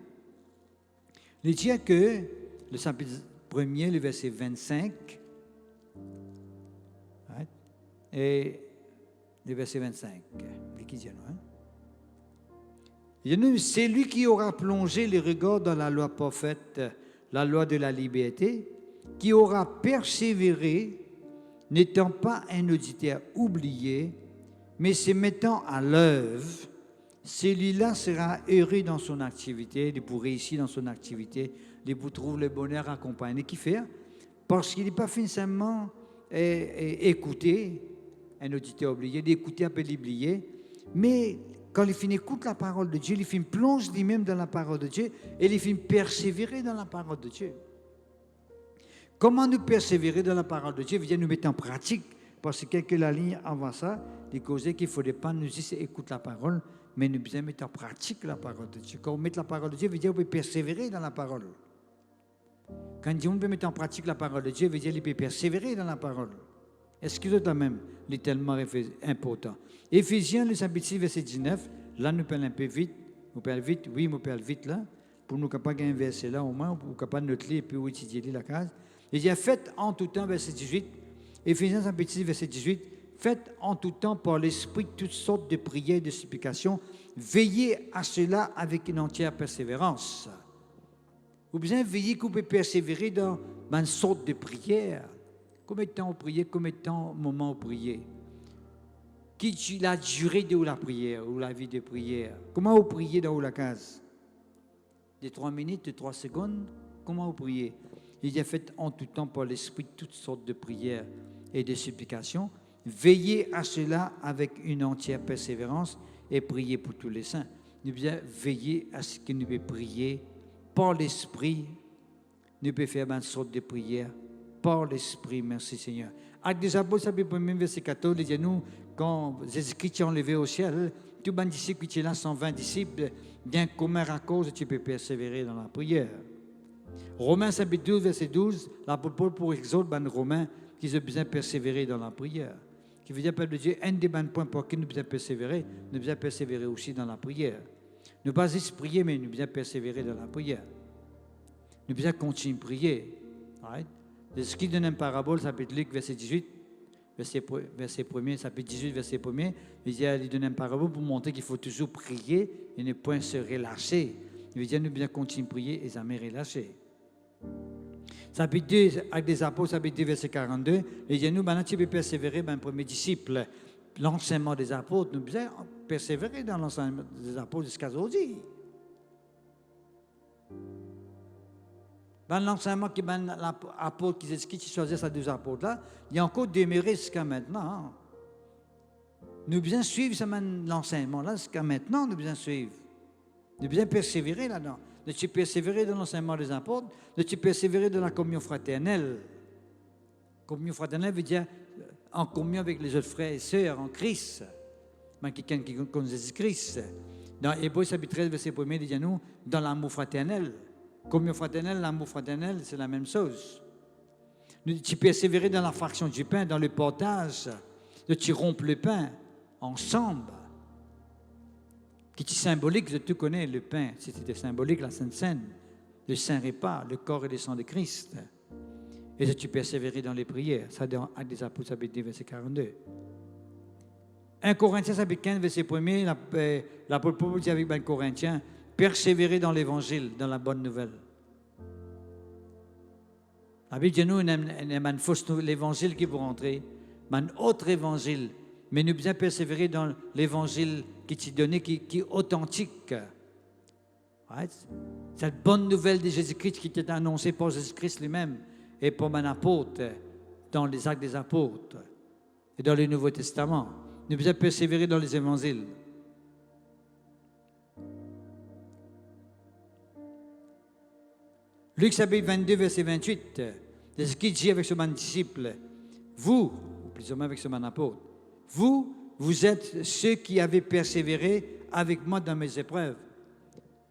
Il dit que le chapitre 1er, le verset 25, right, et le verset 25, qui dit non, il dit, c'est lui qui aura plongé les regards dans la loi prophète, la loi de la liberté, qui aura persévéré, n'étant pas un auditeur oublié, mais se mettant à l'œuvre. Celui-là sera heureux dans son activité, il pourrait réussir dans son activité, il vous trouve le bonheur accompagné. Qui fait? Parce qu'il n'est pas finalement écouté, un auditeur oublié, d'écouter un peu l'oublier, mais quand il finit écoute la parole de Dieu, il finit plonge lui-même dans la parole de Dieu et il finit persévérer dans la parole de Dieu. Comment nous persévérer dans la parole de Dieu? Nous mettre en pratique, parce que quelques la ligne avant ça, il causait qu'il ne faudrait pas nous dire écoute la parole, mais nous devons mettre en pratique la parole de Dieu. Quand on met la parole de Dieu, veut dire qu'on peut persévérer dans la parole. Quand on peut mettre en pratique la parole de Dieu, veut dire qu'il peut persévérer dans la parole. Est-ce que c'est même est tellement important? Éphésiens, le chapitre 6, verset 19, là nous parlons un peu vite. Nous parlons vite, oui, nous parlons vite là, pour nous capables de verset là au moins, pour nous capables de notre lire et puis étudier la case. Il dit, faites en tout temps, verset 18, Éphésiens, chapitre 6, verset 18, faites en tout temps par l'Esprit toutes sortes de prières et de supplications, veillez à cela avec une entière persévérance. Vous besoin veiller que vous pouvez persévérer dans une sorte de prière. Combien de temps vous priez, combien de temps, moment vous priez? Qui la durée de la prière ou la vie de prière? Comment vous priez dans la case? De 3 minutes, de 3 secondes? Comment vous priez? Il a fait en tout temps par l'Esprit toutes sortes de prières et de supplications. Veillez à cela avec une entière persévérance et priez pour tous les saints. Nous devons veiller à ce que nous puissions prier par l'Esprit. Nous pouvons faire une sorte de prière par l'Esprit. Merci Seigneur. Actes des Apôtres, chapitre 1, verset 14, il dit nous, quand Jésus-Christ est enlevé au ciel, tous les disciples qui sont là, 120 disciples, bien commun à cause, tu peux persévérer dans la prière. Romains, chapitre 12, verset 12, l'apôtre Paul pour exhorter les Romains qui ont besoin de persévérer dans la prière. Qui veut dire, peuple de Dieu, un des points pour lesquels nous devons persévérer, nous devons persévérer aussi dans la prière. Ne pas juste prier, mais nous devons persévérer dans la prière. Nous devons continuer à prier. Right? Ce qui donne une parabole, chapitre Luc, verset 18, verset 1er, chapitre 18, verset 1er, il donne une parabole pour montrer qu'il faut toujours prier et ne point se relâcher. Il veut dire nous devons continuer à prier et jamais relâcher. Chapitre 2, Actes des Apôtres, chapitre 2, verset 42, il dit nous, maintenant tu peux persévérer, premier disciple, l'enseignement des apôtres, nous devons persévérer dans l'enseignement des apôtres jusqu'à aujourd'hui. Dans l'enseignement qui est l'apôtre qui choisit ces 2 apôtres-là, il y a encore demeuré jusqu'à maintenant. Nous devons suivre l'enseignement-là jusqu'à maintenant, nous devons suivre. Nous devons persévérer là-dedans. Nous devons persévérer dans l'enseignement des apôtres, nous devons persévérer dans la communion fraternelle. Communion fraternelle veut dire en communion avec les autres frères et sœurs en Christ. Mais quelqu'un qui connaît Jésus-Christ. Dans Hébreux chapitre 13, verset 1er, il dit à nous, dans l'amour fraternel. Communion fraternelle, l'amour fraternel, c'est la même chose. Tu persévérer dans la fraction du pain, dans le partage, de tu rompre le pain ensemble. Qui est symbolique, tu connais le pain, c'était symbolique, la Sainte Seine, le Saint Repas, le corps et le sang de Christ. Et de tu persévérer dans les prières. Ça, dans Actes des Apôtres, chapitre 2, verset 42. 1 Corinthiens, chapitre 15, verset 1er, l'apôtre Paul dit avec 1 Corinthiens, persévérer dans l'évangile, dans la bonne nouvelle. La Bible dit nous, il y a un fausse l'évangile qui peut rentrer, mais un autre évangile. Mais nous devons persévérer dans l'évangile qui t'est donné, qui est authentique. Right? Cette bonne nouvelle de Jésus-Christ qui était annoncée par Jésus-Christ lui-même et par un apôtre dans les Actes des Apôtres et dans le Nouveau Testament. Nous devons persévérer dans les évangiles. Luc chapitre 22, verset 28, Jésus-Christ dit avec son disciple, vous, ou plus ou moins avec son apôtre, vous êtes ceux qui avez persévéré avec moi dans mes épreuves.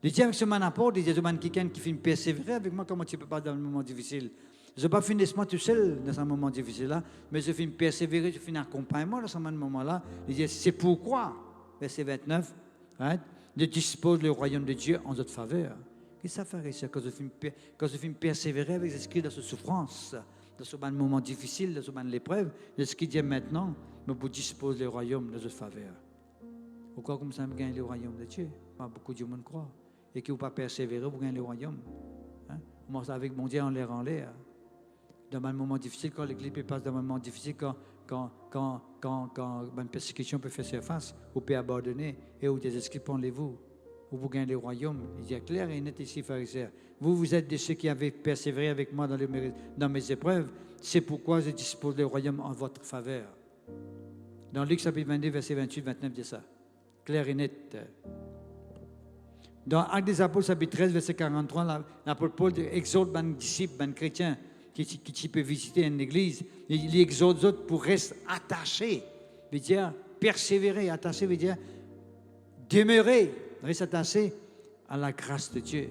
Il dit avec son apôtre, il dit à quelqu'un qui finit persévérer avec moi, comment tu peux pas dans le moment difficile? Je ne vais pas finir moi tout seul dans ce moment difficile-là, mais je finis persévérer, je finis accompagner moi dans ce moment-là. Il dit, c'est pourquoi, verset 29, right, je dispose le royaume de Dieu en notre faveur. Qu'est-ce que ça fait ça quand je finis persévérer avec Jésus-Christ dans cette souffrance, dans ce moment difficile, dans ce moment l'épreuve, Jésus-Christ dit maintenant, je vous dispose le royaume de notre faveur. Pourquoi comme ça, vous gagnez le royaume de Dieu? Pas beaucoup de monde croient. Et que vous ne pas persévérer, vous gagnez le royaume. Hein? Moi, avec mon Dieu en l'air. Dans un moment difficile, quand l'Église passe dans un moment difficile, quand une persécution peut faire surface, vous pouvez abandonner et où des esprits prendrez-vous, où vous gagnez le royaume. Il dit clair et net ici, pharisiens. Vous êtes de ceux qui avez persévéré avec moi dans mes épreuves. C'est pourquoi je dispose le royaume en votre faveur. Dans Luc chapitre 22, verset 28, 29, dit ça. Clair et net. Dans Actes des Apôtres, chapitre 13, verset 43, l'apôtre Paul exhorte un disciple, un chrétien, qui peut visiter une église, il exhorte les autres pour rester attachés. Veut dire persévérer, attaché veut dire demeurer, rester attaché à la grâce de Dieu.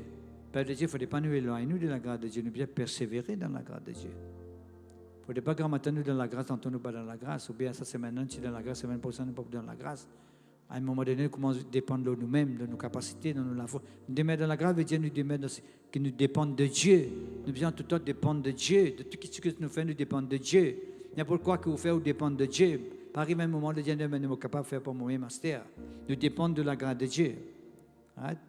Père de Dieu, il ne faudrait pas nous éloigner de la grâce de Dieu, nous devons persévérer dans la grâce de Dieu. Il ne faudrait pas grand matin nous dans la grâce, tantôt nous pas dans la grâce, ou bien ça c'est maintenant, tu es dans la grâce, c'est 20%, nous pas dans la grâce. À un moment donné, nous commençons à dépendre de nous-mêmes, de nos capacités, de nos foi. Nous demeurons dans la grâce, veut dire que nous dépendons de Dieu. Nous devons tout le temps dépendre de Dieu. De tout ce que nous faisons, nous dépendons de Dieu. N'importe quoi que vous faites, vous dépendez de Dieu. Arrive un moment de dire, nous sommes capables de faire pour moi-même, master. Nous dépendons de la grâce de Dieu. Right?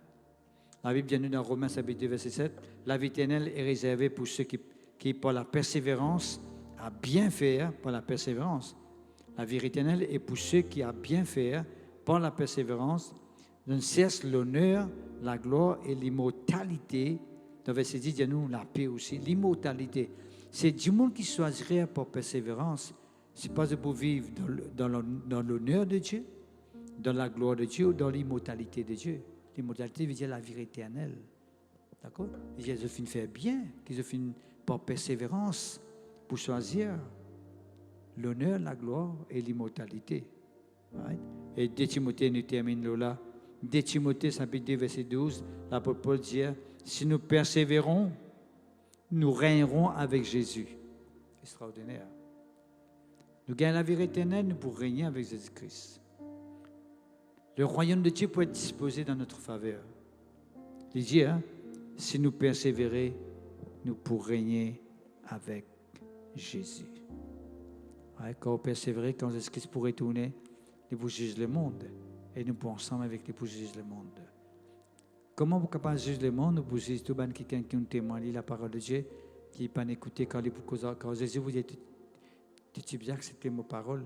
La Bible dit dans Romains chapitre 2, verset 7, la vie éternelle est réservée pour ceux qui par la persévérance, a bien faire par la persévérance. La vie éternelle est pour ceux qui a bien faire par la persévérance, ne cesse l'honneur, la gloire et l'immortalité. Dans le verset 10, il y a nous la paix aussi, l'immortalité. C'est du monde qui choisirait par persévérance. Ce n'est pas pour vivre dans l'honneur de Dieu, dans la gloire de Dieu ou dans l'immortalité de Dieu. L'immortalité veut dire la vie éternelle. D'accord? Il y a des gens qui faire bien, qui finissent par persévérance pour choisir l'honneur, la gloire et l'immortalité. Right? Et 2 Timothée nous termine là. 2 Timothée, chapitre 2, verset 12, l'apôtre Paul dit, si nous persévérons, nous régnerons avec Jésus. Extraordinaire. Nous gagnons la vie éternelle, nous pourrons régner avec Jésus-Christ. Le royaume de Dieu peut être disposé dans notre faveur. Il dit, si nous persévérons, nous pourrons régner avec Jésus. Ouais, quand on persévère, quand Jésus-Christ pourrait tourner, il vous juge le monde. Et nous pourrons ensemble avec lui pour juger le monde. Comment vous êtes capable de juger le monde? Vous jugez tout le monde quelqu'un qui nous témoigne la parole de Dieu, qui n'est pas écouté quand Jésus vous dit, tu bien accepter mes paroles.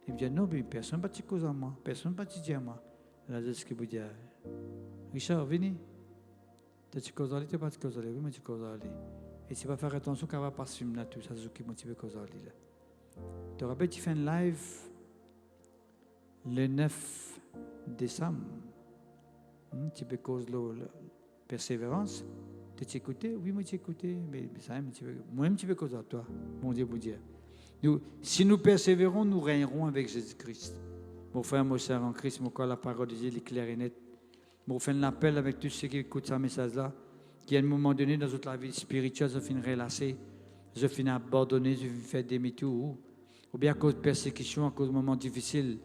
Il me dit, non, mais personne ne va te cause à moi. Personne ne va te dire à moi. Là, c'est ce qu'il vous dit. Richard, venez. Tu causes à lui, tu ne vas pas te causer à lui. Oui, mais tu causes à lui. Et tu vas faire attention qu'elle ne va pas se filmer là, tout ça, c'est ce qui motive causer à lui. Tu te rappelles, tu fais un live le 9 décembre. Tu peux causer la persévérance. Tu t'écoutais? Oui, moi, tu écoutais. Mais ça, moi-même, tu peux causer à toi. Mon Dieu, vous dire. Si nous persévérons, nous régnerons avec Jésus-Christ. Mon frère, mon sœur en Christ, mon corps, la parole de Dieu est claire et nette. Mon frère, l'appel avec tous ceux qui écoutent ce message-là, qui à un moment donné, dans toute la vie spirituelle, je finis relâché, je finis abandonné, je finis faire demi-tour, ou bien à cause de persécution, à cause de moments difficiles,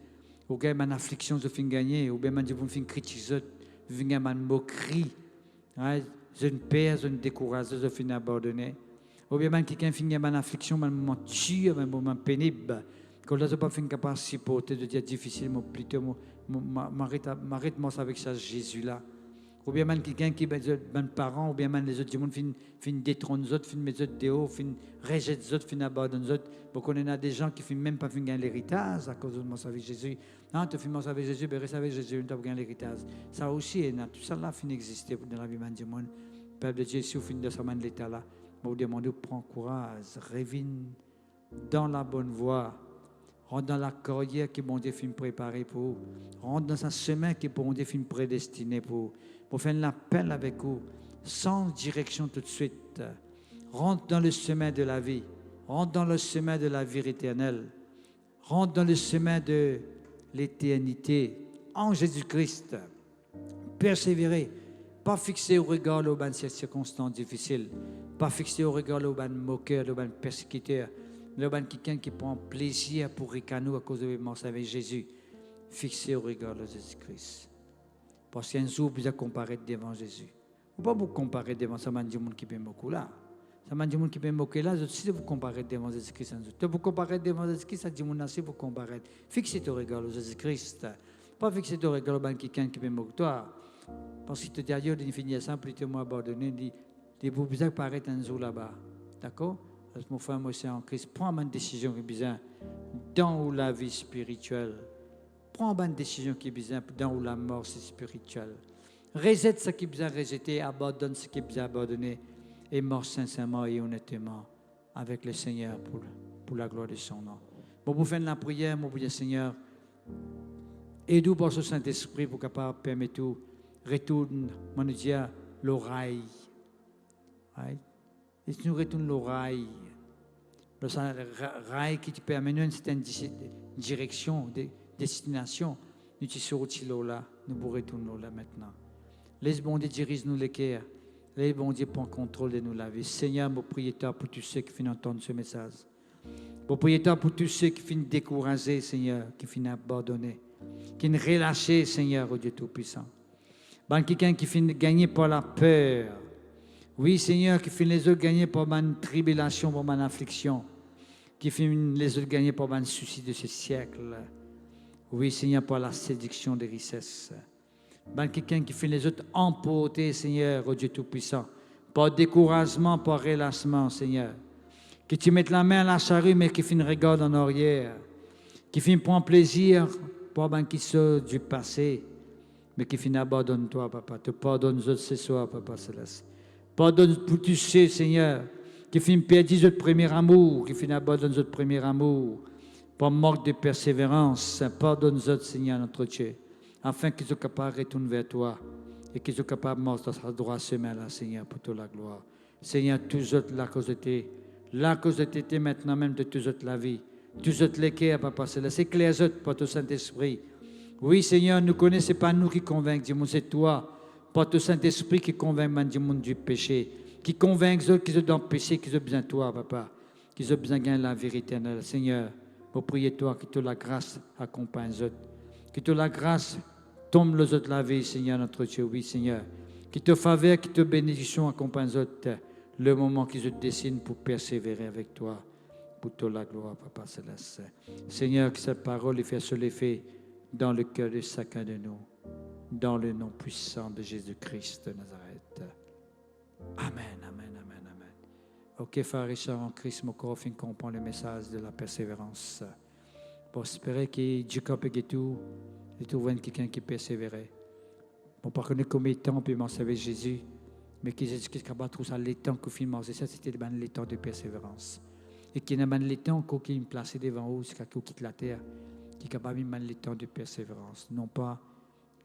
ou bien d'une affliction, je finis gagner, ou bien je finis critiquer, je finis une moquerie, je ne perds, je ne décourage, je finis abandonné. Ou bien quelqu'un finit une affliction, un moment dur, un moment pénible, quand là, je ne pas finir capable de supporter, de dire difficile, plutôt, m'arrête-moi avec ça, Jésus-là. Ou bien quelqu'un qui est un parent, ou bien les autres, fin détrôner les autres, fin mettre les autres dehors, fin rejeter les autres, fin abandonner les autres. Beaucoup on a des gens qui ne même pas gagner l'héritage à cause de mon avec Jésus. Non, tu finis avec Jésus, mais reste avec Jésus, tu as gagné l'héritage. Ça aussi, tout ça là fin exister dans la vie du monde. Peuple de Dieu, si vous finissez de ce l'état là, vous demandez, prends courage, reviens dans la bonne voie. Rentre dans la carrière que bon Dieu fin préparé pour vous. Rentre dans sa chemin que bon Dieu fin prédestiné pour vous. Pour faire l'appel avec vous, sans direction tout de suite. Rentre dans le chemin de la vie. Rentre dans le chemin de la vie éternelle. Rentre dans le chemin de l'éternité en Jésus-Christ. Persévérer. Pas fixer au regard aux bonnes circonstances difficiles. Pas fixer au regard aux bonnes moqueurs, aux bonnes persécuteurs. Le ban quelqu'un qui prend plaisir pour ricaner à cause de l'obéissance avec Jésus, fixé au regard de Jésus-Christ. Parce qu'un jour, vous allez comparer devant Jésus. Vous ne pouvez pas vous comparer devant ça, man, du monde qui peut moquer là. Ça man, du monde qui peut moquer là, si vous comparez devant Jésus-Christ, vous comparez devant Jésus-Christ, ça dit, si vous comparez. Fixez au regard de Jésus-Christ. Pas fixer au regard de quelqu'un qui peut moquer toi. Parce qu'il te dit, ailleurs, il finit ça, plutôt moi abandonné, il dit, vous allez paraître un jour là-bas. D'accord? Mon frère, moi, c'est en Christ. Prends une décision qui est bizarre dans la vie spirituelle. Prends une décision qui est bizarre dans la mort spirituelle. Rejette ce qui est bizarre rejeté, abandonne ce qui est bizarre abandonné et mort sincèrement et honnêtement avec le Seigneur pour la gloire de son nom. Bon, vous faites la prière, mon Dieu Seigneur. Aide-nous par ce Saint-Esprit pour capable permettre tout. Retourne, mon Dieu, l'oreille. Right? Et si nous retournons l'oreille, le rail qui te permet une certaine direction, destination, nous te sortons là, nous pourrons retourner là maintenant. Laisse bon Dieu dirige nous les cœurs, laisse bon Dieu prendre contrôle de nous la vie. Seigneur, mon prière pour tous ceux qui finissent d'entendre ce message. Mon prière pour tous ceux qui finissent découragés, Seigneur, qui finissent abandonnés, qui finissent relâchés, Seigneur, au Dieu Tout-Puissant. Quelqu'un qui finit gagné par la peur. Oui, Seigneur, qui finit les autres gagner par ma tribulation, par ma affliction, qui finit les autres gagner par ma souci de ce siècle. Oui, Seigneur, par la séduction des richesses. Quelqu'un qui finit les autres emporter, Seigneur, au Dieu Tout-Puissant, par découragement, par relâchement, Seigneur. Que tu mettes la main à la charrue, mais qui finit regarde en arrière, qui finit prendre plaisir par qui sort du passé, mais qui finit abandonne-toi, Papa. Te pardonne ce soir, Papa Céleste. Pardonne pour tous ceux, Seigneur, qui finissent perdre notre premier amour, qui finissent abandonner notre premier amour, par manque de persévérance. Pardonne nous, Seigneur, notre Dieu, afin qu'ils soient capables de retourner vers toi et qu'ils soient capables de marcher dans sa droite chemin, là, Seigneur, pour toute la gloire. Seigneur, tous autres, la cause de tes maintenant même de tous autres la vie, tous autres les cœurs, Papa Céleste, éclaire autres par ton Saint-Esprit. Oui, Seigneur, nous connaissons, ce n'est pas nous qui convainquons, c'est toi. Par ton Saint-Esprit qui convainc le monde du péché, qui convainc ceux qui sont dans le péché, qui ont besoin de toi, Papa, qui ont besoin de gagner la vie éternelle. Seigneur, je prie toi que toute la grâce accompagne les autres, que toute la grâce tombe les autres la vie, Seigneur, notre Dieu. Oui, Seigneur, que te faveur, que te bénédiction accompagne les autres, le moment qu'ils se dessinent pour persévérer avec toi, pour toute la gloire, Papa Céleste. Seigneur, que cette parole ait fait sur l'effet dans le cœur de chacun de nous. Dans le nom puissant de Jésus-Christ de Nazareth. Amen, amen, amen, amen. Ok, frères et sœurs en Christ, mon corps comprend le message de la persévérance. Pour espérer que Dieu peut tout, et trouver quelqu'un qui persévérait. Bon, pas connaître combien de temps on peut m'en servir Jésus, mais qui Jésus qui est capable de trouver ça, les temps qu'on fait manger, ça c'était les temps de persévérance. Et qui n'a pas les temps qui me placé devant eux, c'est qu'on quitte la terre, qui est capable de les temps de persévérance. Non pas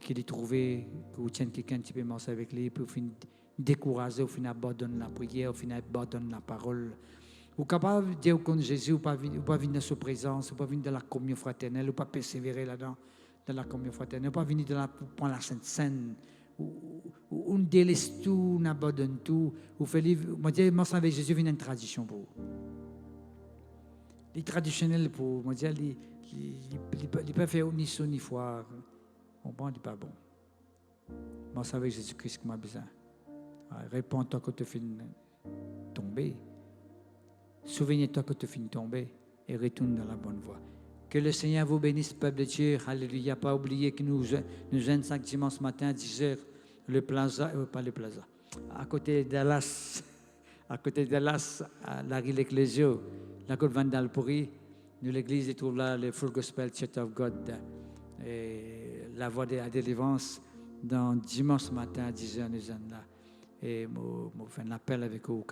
qu'il ait trouvé, que vous tienne quelqu'un qui peut marcher avec lui, puis au fin décourager, au fin abandonner la prière, au fin abandonner la parole, Ou capable de dire contre Jésus, ou pas venir dans sa présence, ou pas venir dans la communion fraternelle, ou pas persévérer là-dedans, dans la communion fraternelle, ou pas venir pour prendre la Sainte Seine, ou on délaisse tout, on abandonne tout, ou fait moi dire, moi avec Jésus vient une tradition pour vous. Les traditionnels pour moi dire, ils peuvent faire ni saut ni foire, on prend du pas bon. Moi avec Jésus-Christ qui m'a besoin. Réponds-toi quand tu finis tomber. Souviens-toi que tu finis tomber et retourne dans la bonne voie. Que le Seigneur vous bénisse, peuple de Dieu. Alléluia. Pas oublier que nous jeunes chaque dimanche matin à 10h, le plaza, pas le plaza, à côté de Dallas, à la rue l'Ecclésio, la côte Vandalpuri, nous l'église trouve là le Full Gospel Church of God, et la voie de la délivrance, dans dimanche matin à 10h, nous sommes là. Et je fais un appel avec vous,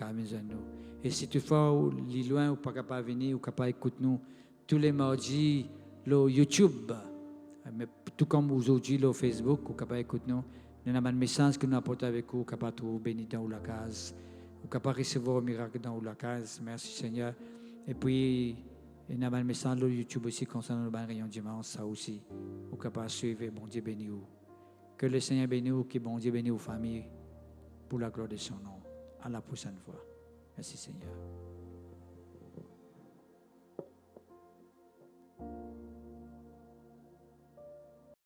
et si toutefois, vous êtes loin, ou pas capable de venir, ou capable d'écouter nous, tous les mardis, le YouTube, mais tout comme aujourd'hui, le Facebook, ou capable d'écouter nous, nous avons un message que nous apportons avec vous, capable de vous bénir dans la case, ou capable de recevoir un miracle dans la case. Merci Seigneur. Et puis, nous avons un message sur YouTube aussi concernant le rayon dimanche, ça aussi, ou capable de suivre, bon Dieu bénisse vous. Que le Seigneur bénisse vous, que bon Dieu bénisse vos familles, pour la gloire de son nom. À la prochaine fois. Merci Seigneur.